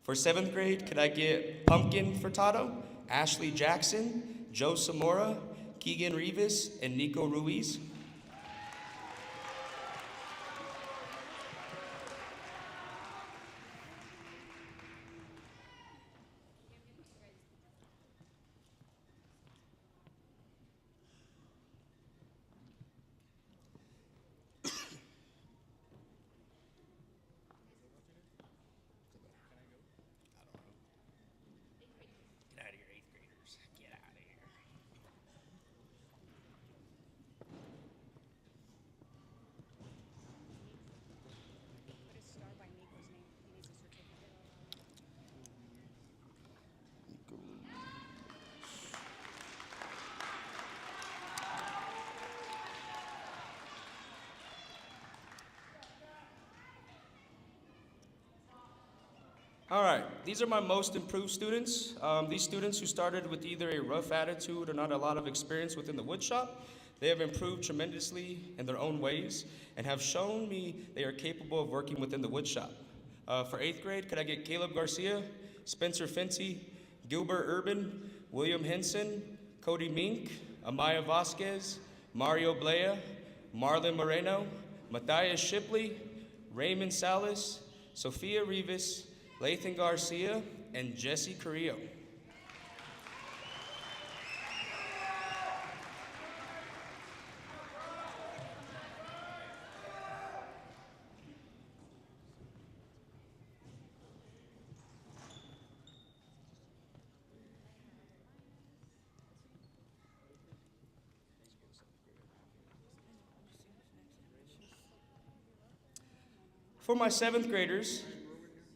For 7th grade, could I get Pumpkin Furtado, Ashley Jackson, Joe Samora, Keegan Rivas, and Nico Ruiz? All right, these are my most improved students. These students who started with either a rough attitude or not a lot of experience within the woodshop, they have improved tremendously in their own ways and have shown me they are capable of working within the woodshop. For 8th grade, could I get Caleb Garcia, Spencer Fincy, Gilbert Urban, William Henson, Cody Mink, Amaya Vasquez, Mario Blea, Marlon Moreno, Matthias Shipley, Raymond Salas, Sophia Rivas, Lathan Garcia, and Jesse Carrillo. For my 7th graders,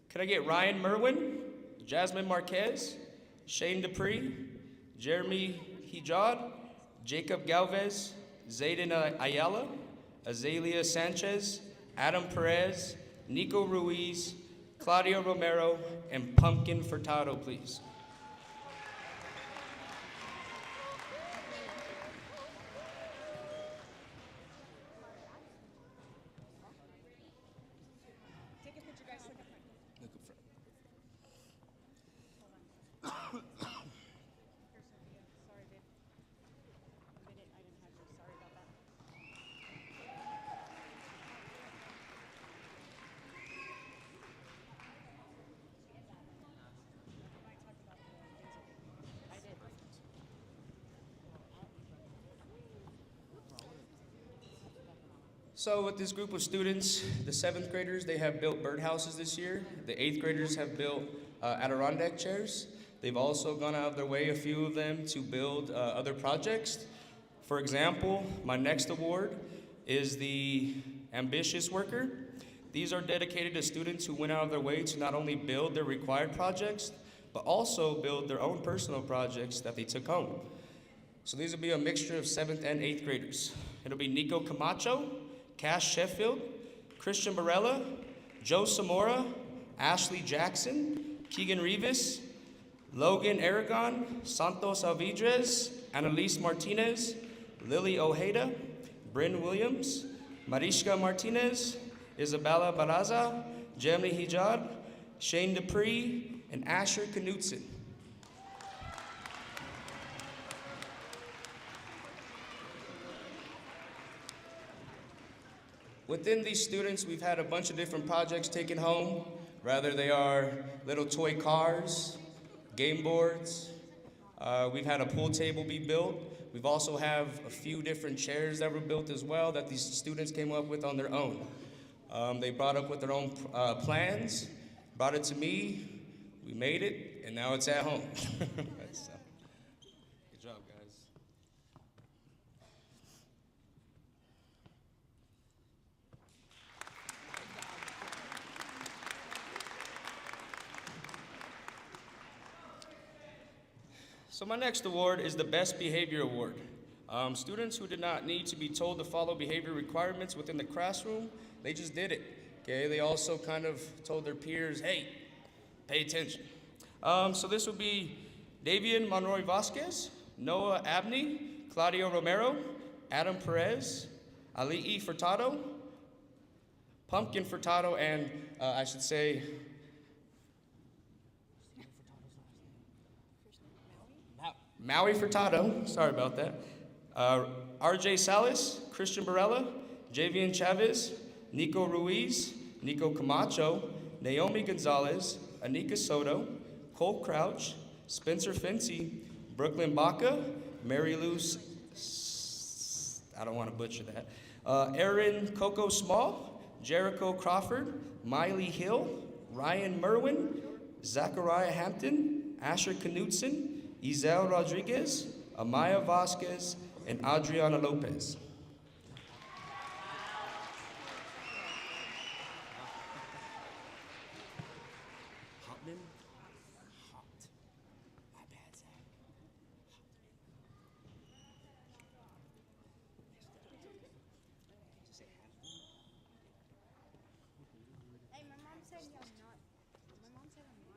can I get Ryan Merwin, Jasmine Marquez, Shane Dupree, Jeremy Hijad, Jacob Galvez, Zayden Ayala, Azalea Sanchez, Adam Perez, Nico Ruiz, Claudio Romero, and Pumpkin Furtado, please. So with this group of students, the 7th graders, they have built birdhouses this year. The 8th graders have built Adirondack chairs. They've also gone out of their way, a few of them, to build other projects. For example, my next award is the Ambitious Worker. These are dedicated to students who went out of their way to not only build their required projects, but also build their own personal projects that they took home. So these will be a mixture of 7th and 8th graders. It'll be Nico Camacho, Cash Sheffield, Christian Barella, Joe Samora, Ashley Jackson, Keegan Rivas, Logan Aragon, Santos Alvidrez, Annalise Martinez, Lily Ojeda, Bryn Williams, Mariska Martinez, Isabella Baraza, Jeremy Hijad, Shane Dupree, and Asher Knutson. Within these students, we've had a bunch of different projects taken home. Rather, they are little toy cars, game boards. We've had a pool table be built. We've also have a few different chairs that were built as well that these students came up with on their own. They brought up with their own plans, brought it to me, we made it, and now it's at home. So, good job, guys. So my next award is the Best Behavior Award. Students who did not need to be told to follow behavior requirements within the classroom, they just did it. Okay, they also kind of told their peers, hey, pay attention. So this would be Davian Monroy Vasquez, Noah Abney, Claudio Romero, Adam Perez, Ali'i Furtado, Pumpkin Furtado, and I should say, Maui Furtado, sorry about that. RJ Salas, Christian Barella, Javian Chavez, Nico Ruiz, Nico Camacho, Naomi Gonzalez, Anika Soto, Cole Crouch, Spencer Fincy, Brooklyn Baca, Mary Lou, I don't want to butcher that, Erin Coco Small, Jericho Crawford, Miley Hill, Ryan Merwin, Zachariah Hampton, Asher Knutson, Izel Rodriguez, Amaya Vasquez, and Adriana Lopez. Hotman? Hot. My bad, Zach. Hey, my mom said I'm not. My mom said I'm not.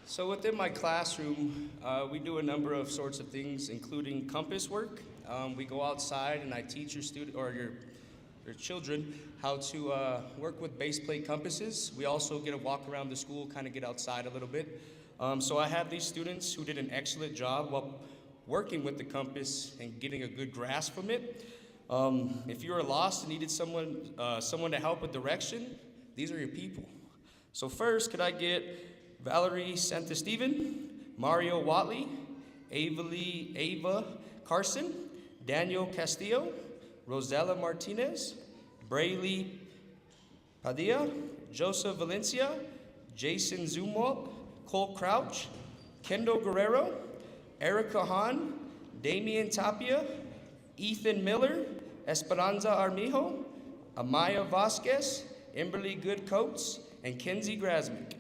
So within my classroom, we do a number of sorts of things, including compass work. We go outside and I teach your student or your children how to work with base plate compasses. We also get a walk around the school, kind of get outside a little bit. So I have these students who did an excellent job while working with the compass and getting a good grasp from it. If you were lost and needed someone to help with direction, these are your people. So first, could I get Valerie Santesteven, Mario Watley, Ava Carson, Daniel Castillo, Rosella Martinez, Brayley Padilla, Joseph Valencia, Jason Zumwalt, Cole Crouch, Kendall Guerrero, Erica Hahn, Damian Tapia, Ethan Miller, Esperanza Armijo, Amaya Vasquez, Emberly Good Coates, and Kenzie Grasmick.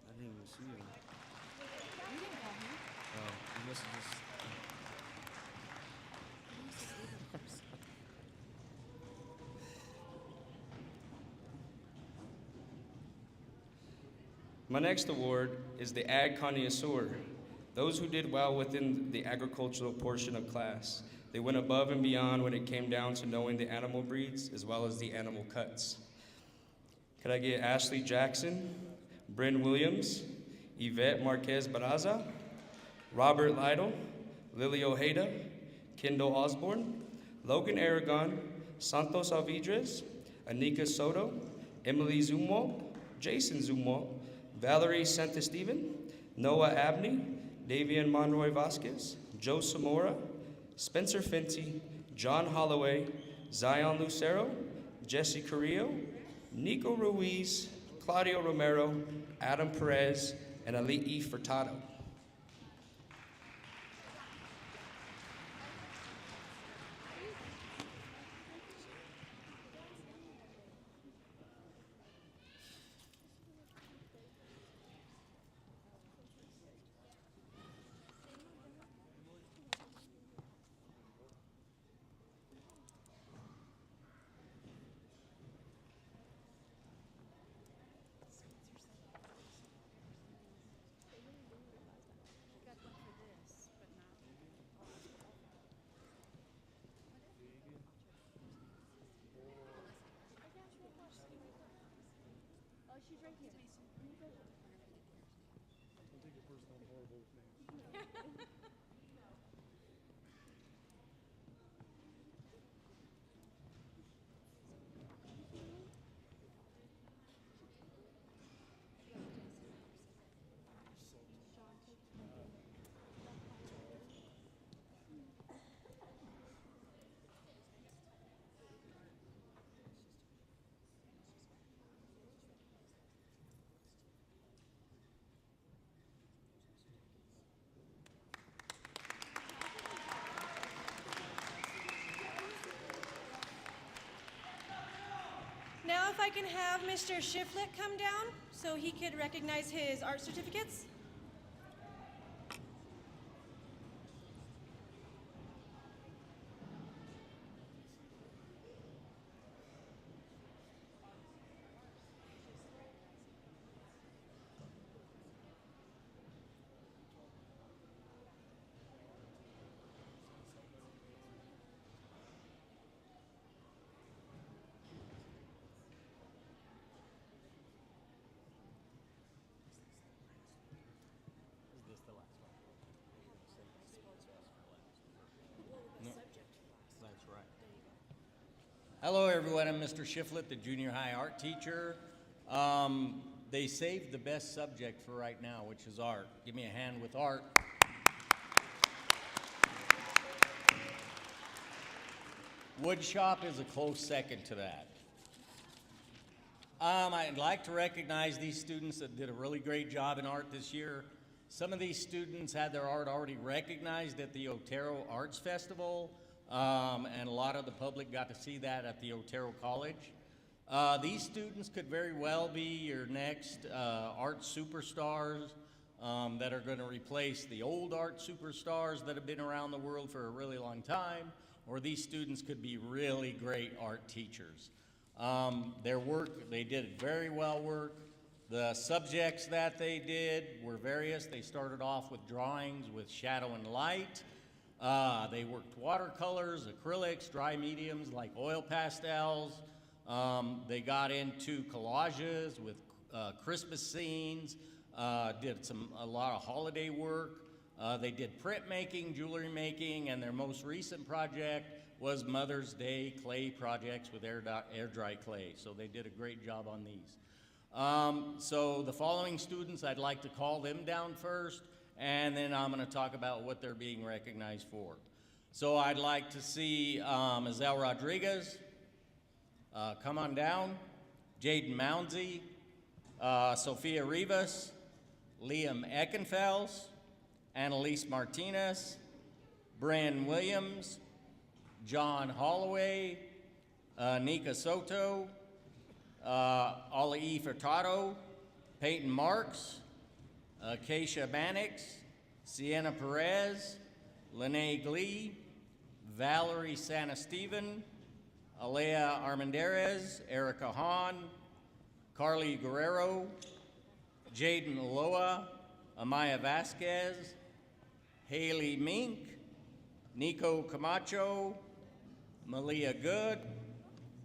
I didn't even see him. Oh, he must have just. My next award is the Ag Connoisseur. Those who did well within the agricultural portion of class. They went above and beyond when it came down to knowing the animal breeds as well as the animal cuts. Could I get Ashley Jackson, Bryn Williams, Yvette Marquez Baraza, Robert Lytle, Lily Ojeda, Kendall Osborne, Logan Aragon, Santos Alvidrez, Anika Soto, Emily Zumwalt, Jason Zumwalt, Valerie Santesteven, Noah Abney, Davian Monroy Vasquez, Joe Samora, Spencer Finty, John Holloway, Zion Lucero, Jesse Carrillo, Nico Ruiz, Claudio Romero, Adam Perez, and Ali'i Furtado. Now if I can have Mr. Shiflett come down so he could recognize his art certificates. Hello, everyone. I'm Mr. Shiflett, the junior high art teacher. They saved the best subject for right now, which is art. Give me a hand with art. Woodshop is a close second to that. I'd like to recognize these students that did a really great job in art this year. Some of these students had their art already recognized at the Otero Arts Festival, and a lot of the public got to see that at the Otero College. These students could very well be your next art superstars that are going to replace the old art superstars that have been around the world for a really long time, or these students could be really great art teachers. Their work, they did very well work. The subjects that they did were various. They started off with drawings with shadow and light. They worked watercolors, acrylics, dry mediums like oil pastels. They got into collages with Christmas scenes, did a lot of holiday work. They did printmaking, jewelry making, and their most recent project was Mother's Day clay projects with air dry clay. So they did a great job on these. So the following students, I'd like to call them down first, and then I'm going to talk about what they're being recognized for. So I'd like to see Azel Rodriguez, come on down, Jaden Mounsey, Sophia Rivas, Liam Eckenfels, Annalise Martinez, Brian Williams, John Holloway, Nika Soto, Ali Furtado, Peyton Marks, Keisha Mannix, Sienna Perez, Lene Glee, Valerie Sanesteven, Alea Armendariz, Erica Hahn, Carly Guerrero, Jaden Loa, Amaya Vasquez, Haley Mink, Nico Camacho, Malia Good,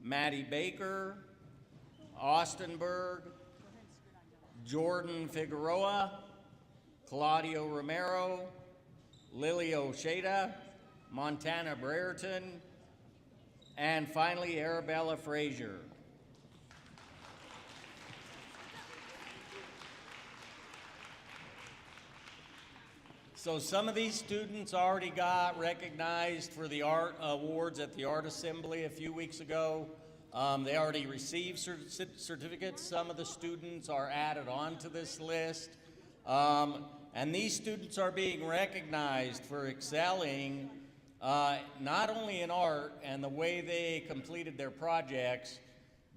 Maddie Baker, Austin Berg, Jordan Figueroa, Claudio Romero, Lily Osheda, Montana Brereton, and finally Arabella Frazier. So some of these students already got recognized for the art awards at the Art Assembly a few weeks ago. They already received certificates. Some of the students are added onto this list. And these students are being recognized for excelling not only in art and the way they completed their projects,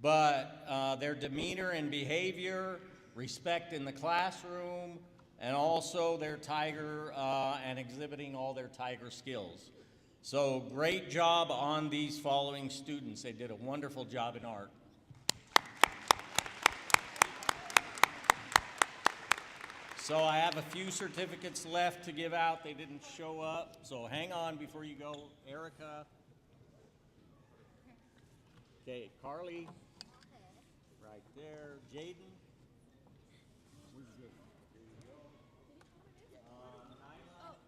but their demeanor and behavior, respect in the classroom, and also their tiger and exhibiting all their tiger skills. So great job on these following students. They did a wonderful job in art. So I have a few certificates left to give out. They didn't show up, so hang on before you go. Erica. Okay, Carly. Right there. Jaden. Where's Jaden? There you go. Nyla.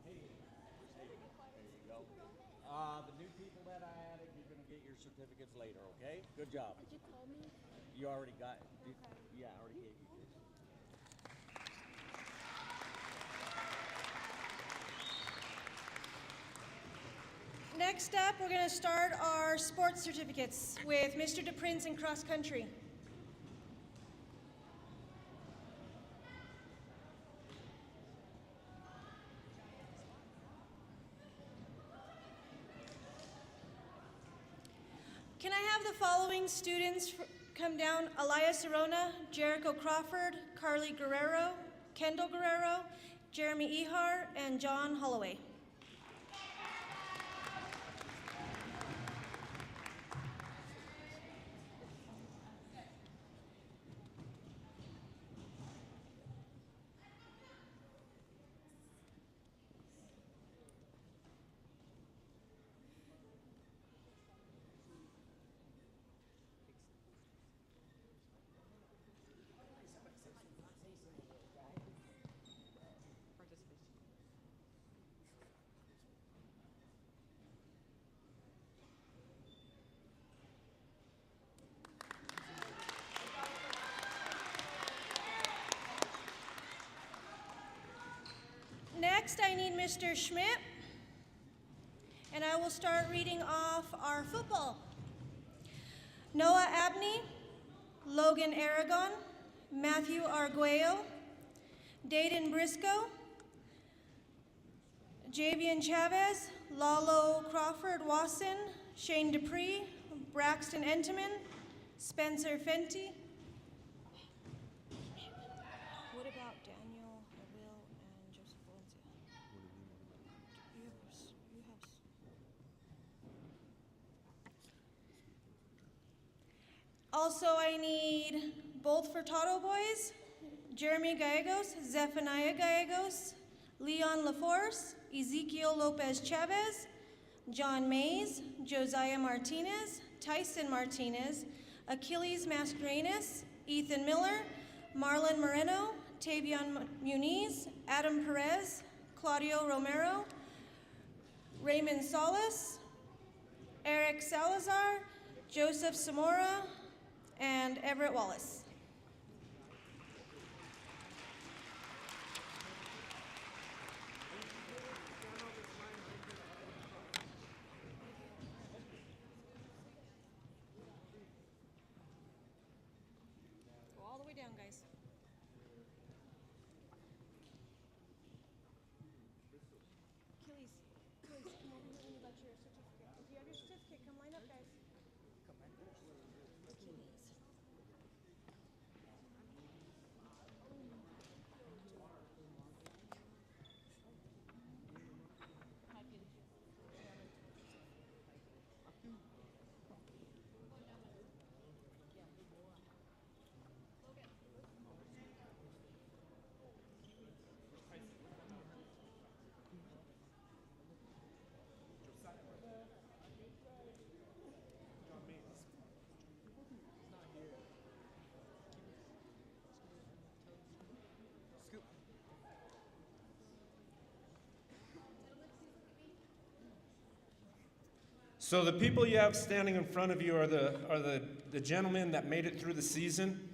Haley. Where's Haley? There you go. The new people that I added, you're going to get your certificates later, okay? Good job. Did you call me? You already got it. Yeah, I already gave you this. Next up, we're going to start our sports certificates with Mr. DePrince in cross country. Can I have the following students come down? Elias Arona, Jericho Crawford, Carly Guerrero, Kendall Guerrero, Jeremy Ehar, and John Holloway. Next, I need Mr. Schmidt, and I will start reading off our football. Noah Abney, Logan Aragon, Matthew Arguello, Dayton Briscoe, Javian Chavez, Lalo Crawford Wasson, Shane Dupree, Braxton Enteman, Spencer Fenty. What about Daniel, Will, and Joseph Valencia? You have. Also, I need both Furtado boys, Jeremy Gallegos, Zephaniah Gallegos, Leon LaForce, Ezekiel Lopez Chavez, John Mays, Josiah Martinez, Tyson Martinez, Achilles Mascarenas, Ethan Miller, Marlon Moreno, Tavion Muniz, Adam Perez, Claudio Romero, Raymond Solis, Eric Salazar, Joseph Zamora, and Everett Wallace. Go all the way down, guys. Achilles, come over here and you got your certificate. If you have your certificate, come line up, guys. Achilles. So the people you have standing in front of you are the gentlemen that made it through the season.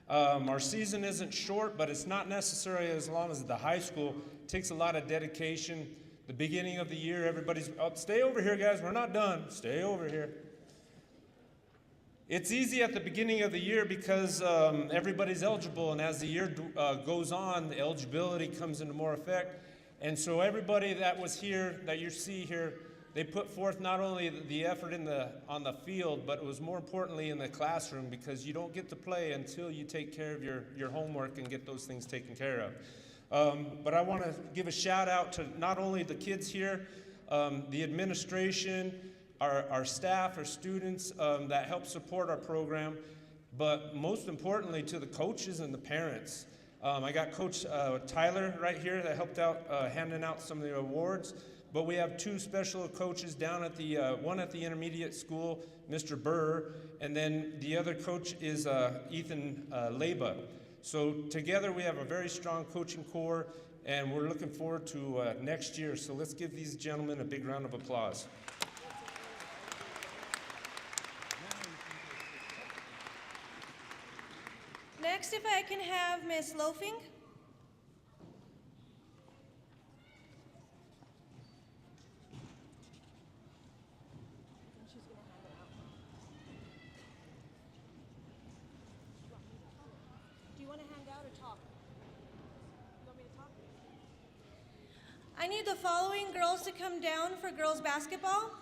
Our season isn't short, but it's not necessarily as long as the high school. It takes a lot of dedication. The beginning of the year, everybody's, oh, stay over here, guys, we're not done. Stay over here. It's easy at the beginning of the year because everybody's eligible, and as the year goes on, the eligibility comes into more effect. And so everybody that was here, that you see here, they put forth not only the effort on the field, but it was more importantly in the classroom, because you don't get to play until you take care of your homework and get those things taken care of. But I want to give a shout out to not only the kids here, the administration, our staff, our students that help support our program, but most importantly to the coaches and the parents. I got Coach Tyler right here that helped out handing out some of the awards. But we have two special coaches down at the, one at the intermediate school, Mr. Burr, and then the other coach is Ethan Leba. So together we have a very strong coaching core, and we're looking forward to next year. So let's give these gentlemen a big round of applause. Next, if I can have Miss Loafing. I need the following girls to come down for girls basketball: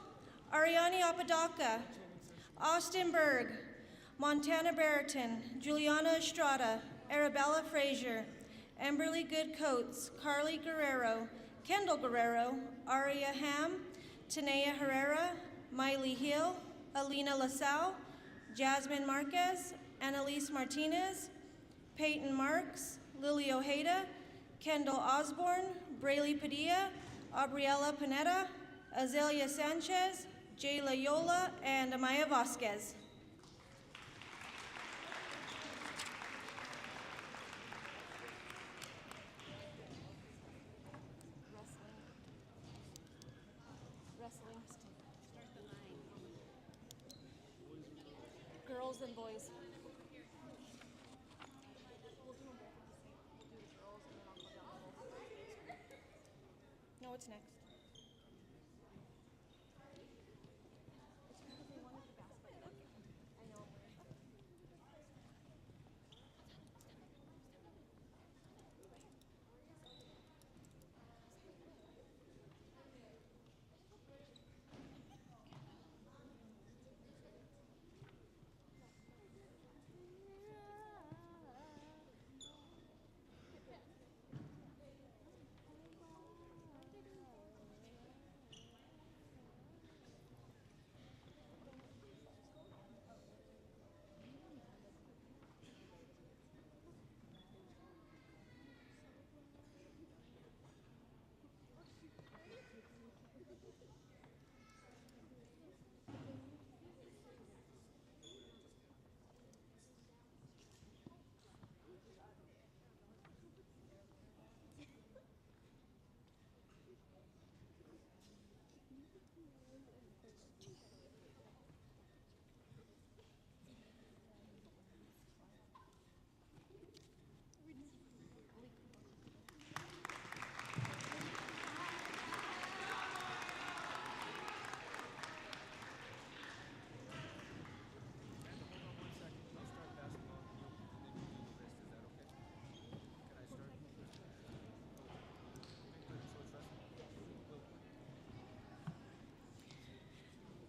Ariane Apodaca, Austin Berg, Montana Barreton, Juliana Estrada, Arabella Frazier, Emberly Goodcoats, Carly Guerrero, Kendall Guerrero, Aria Ham, Tanea Herrera, Miley Hill, Alina LaSalle, Jasmine Marquez, Annalise Martinez, Peyton Marks, Lily Ojeda, Kendall Osborne, Braylee Padilla, Aubriella Panetta, Azalea Sanchez, Jayla Yola, and Amaya Vasquez. Wrestling. Start the line. Girls and boys. What's next?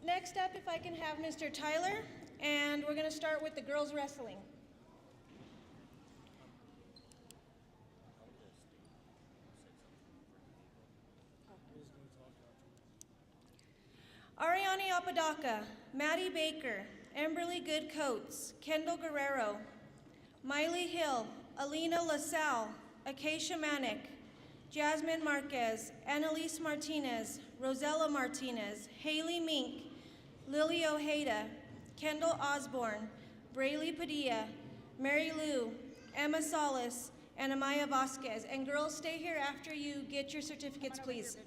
Next up, if I can have Mr. Tyler, and we're going to start with the girls wrestling. Ariane Apodaca, Maddie Baker, Emberly Good Coates, Kendall Guerrero, Miley Hill, Alina LaSalle, Acacia Manick, Jasmine Marquez, Annalise Martinez, Rosella Martinez, Haley Mink, Lily Ojeda, Kendall Osborne, Braylee Padilla, Mary Lou, Emma Solis, and Amaya Vasquez. And girls, stay here after you get your certificates, please.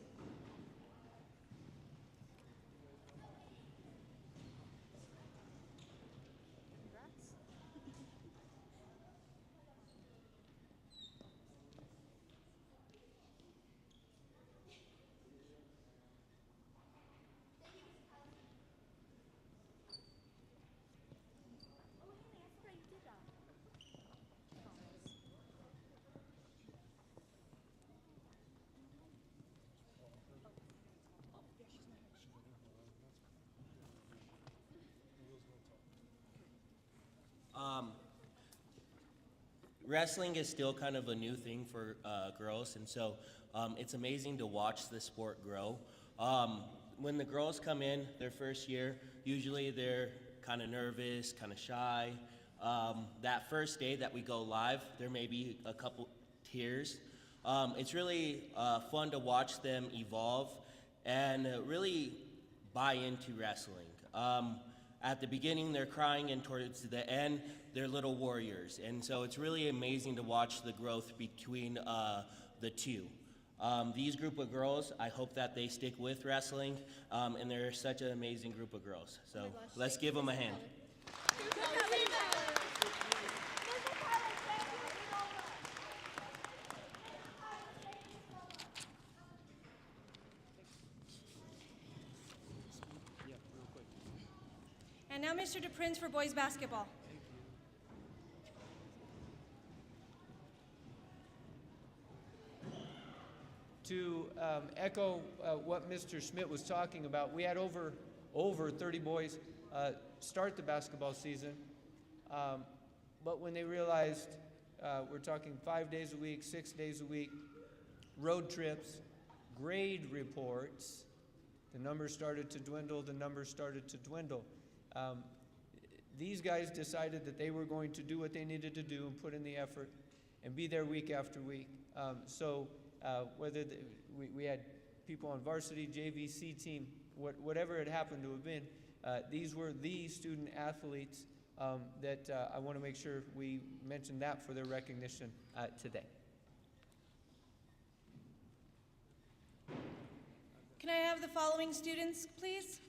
Wrestling is still kind of a new thing for girls, and so it's amazing to watch the sport grow. When the girls come in their first year, usually they're kind of nervous, kind of shy. That first day that we go live, there may be a couple tears. It's really fun to watch them evolve and really buy into wrestling. At the beginning, they're crying, and towards the end, they're little warriors. And so it's really amazing to watch the growth between the two. These group of girls, I hope that they stick with wrestling, and they're such an amazing group of girls. So let's give them a hand. And now Mr. DePrince for boys basketball. To echo what Mr. Schmidt was talking about, we had over 30 boys start the basketball season. But when they realized we're talking 5 days a week, 6 days a week, road trips, grade reports, the numbers started to dwindle, These guys decided that they were going to do what they needed to do and put in the effort and be there week after week. Whether we had people on varsity, JVC team, whatever it happened to have been, these were the student athletes that I want to make sure we mention that for their recognition today. Can I have the following students, please?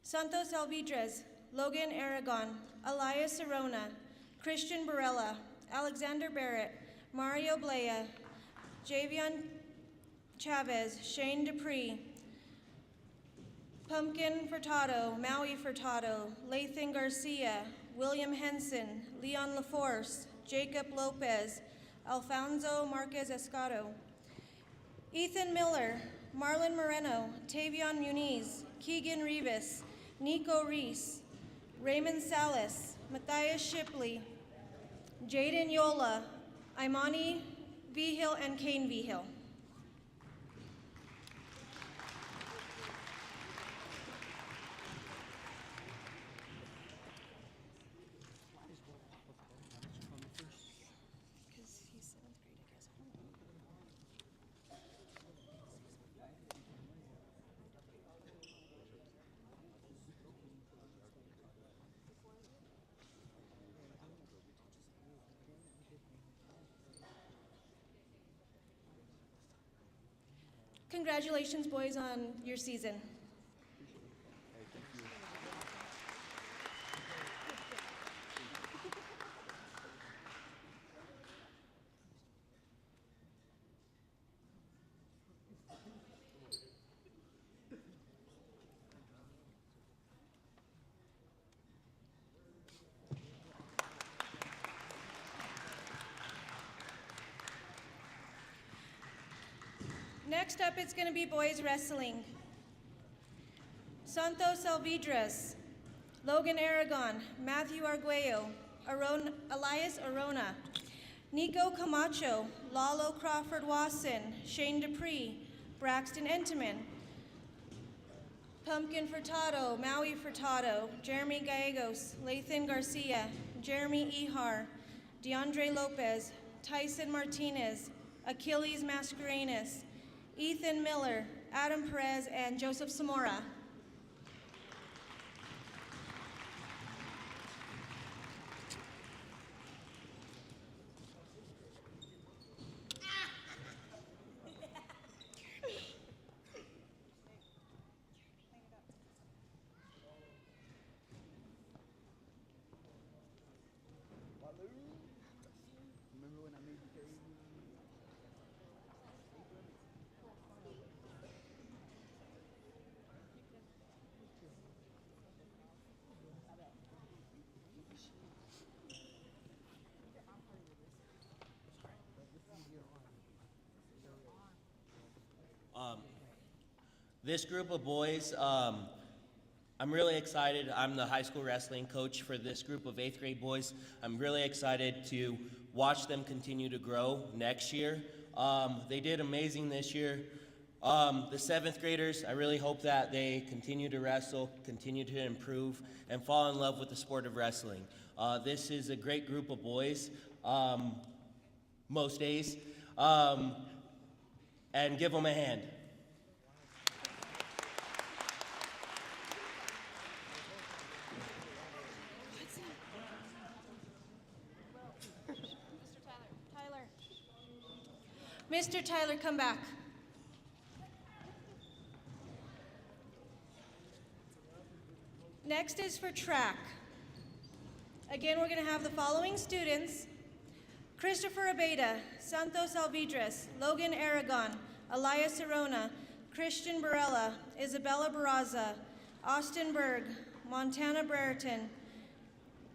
Santos Alvidrez, Logan Aragon, Elias Serona, Christian Barella, Alexander Barrett, Mario Blea, Javion Chavez, Shane Dupree, Pumpkin Furtado, Maui Furtado, Lathan Garcia, William Henson, Leon LaForce, Jacob Lopez, Alfonso Marquez Escado, Ethan Miller, Marlon Moreno, Tavion Muniz, Keegan Rivas, Nico Reese, Raymond Salas, Matthias Shipley, Jaden Yola, Imani Vigil, and Kane Vigil. Congratulations, boys, on your season. Next up, it's going to be boys wrestling. Santos Alvidres, Logan Aragon, Matthew Arguello, Elias Arona, Nico Camacho, Lalo Crawford Wasson, Shane Dupree, Braxton Enteman, Pumpkin Furtado, Maui Furtado, Jeremy Gallegos, Lathan Garcia, Jeremy Ihar, DeAndre Lopez, Tyson Martinez, Achilles Mascarenas, Ethan Miller, Adam Perez, and Joseph Samora. This group of boys, I'm really excited. I'm the high school wrestling coach for this group of 8th grade boys. I'm really excited to watch them continue to grow next year. They did amazing this year. The 7th graders, I really hope that they continue to wrestle, continue to improve, and fall in love with the sport of wrestling. This is a great group of boys, most days, and give them a hand. Mr. Tyler, come back. Next is for track. Again, we're going to have the following students: Christopher Abeda, Santos Alvidres, Logan Aragon, Elias Arona, Christian Barella, Isabella Barraza, Austin Berg, Montana Brereton,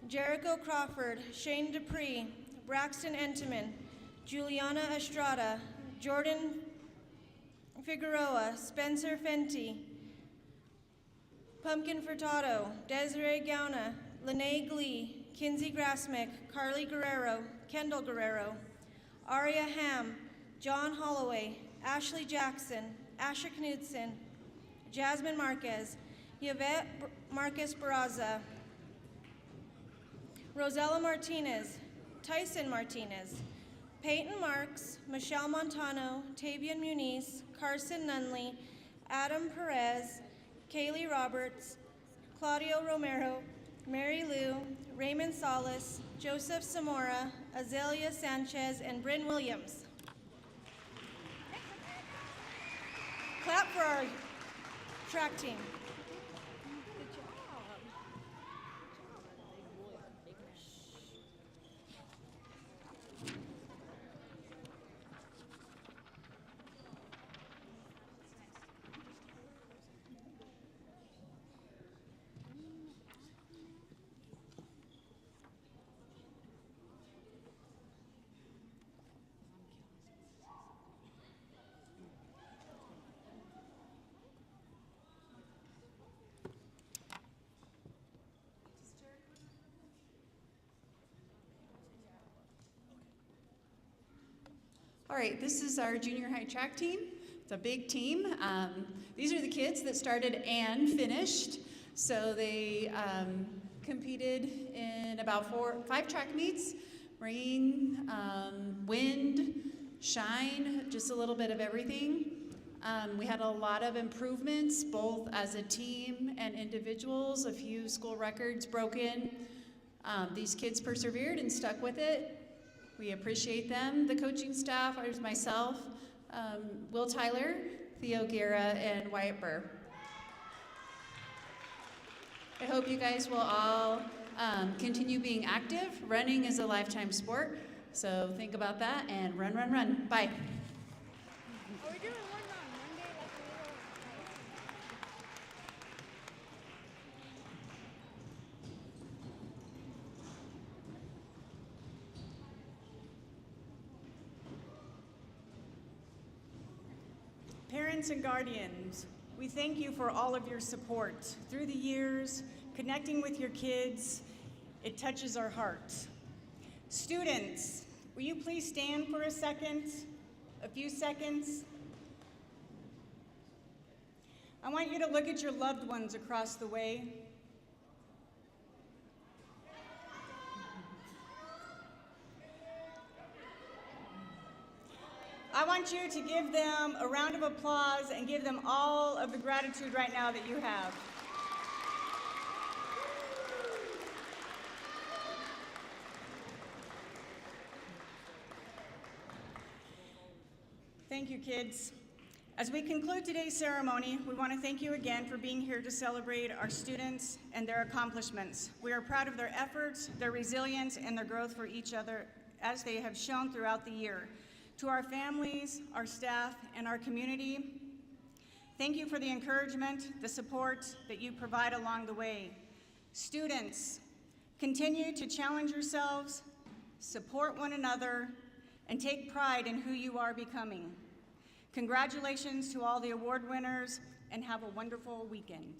Jericho Crawford, Shane Dupree, Braxton Enteman, Juliana Estrada, Jordan Figueroa, Spencer Fenty, Pumpkin Furtado, Desiree Gauna, Lene Glee, Kinsey Grassmick, Carly Guerrero, Kendall Guerrero, Aria Ham, John Holloway, Ashley Jackson, Asher Knudsen, Jasmine Marquez, Yvette Marcus Barraza, Rosella Martinez, Tyson Martinez, Peyton Marks, Michelle Montano, Tavian Muniz, Carson Nunley, Adam Perez, Kaylee Roberts, Claudio Romero, Mary Lou, Raymond Salas, Joseph Zamora, Azalea Sanchez, and Bryn Williams. Clap for our track team. All right, this is our junior high track team. It's a big team. These are the kids that started and finished. So they competed in about 5 track meets: rain, wind, shine, just a little bit of everything. We had a lot of improvements, both as a team and individuals, a few school records broken. These kids persevered and stuck with it. We appreciate them. The coaching staff, there's myself, Will Tyler, Theo Guerra, and Wyatt Burr. I hope you guys will all continue being active. Running is a lifetime sport, so think about that and run, run, run. Bye. Are we doing one on Monday, like a little? Parents and guardians, we thank you for all of your support. Through the years, connecting with your kids, it touches our heart. Students, will you please stand for a few seconds? I want you to look at your loved ones across the way. I want you to give them a round of applause and give them all of the gratitude right now that you have. Thank you, kids. As we conclude today's ceremony, we want to thank you again for being here to celebrate our students and their accomplishments. We are proud of their efforts, their resilience, and their growth for each other as they have shown throughout the year. To our families, our staff, and our community, thank you for the encouragement, the support that you provide along the way. Students, continue to challenge yourselves, support one another, and take pride in who you are becoming. Congratulations to all the award winners, and have a wonderful weekend.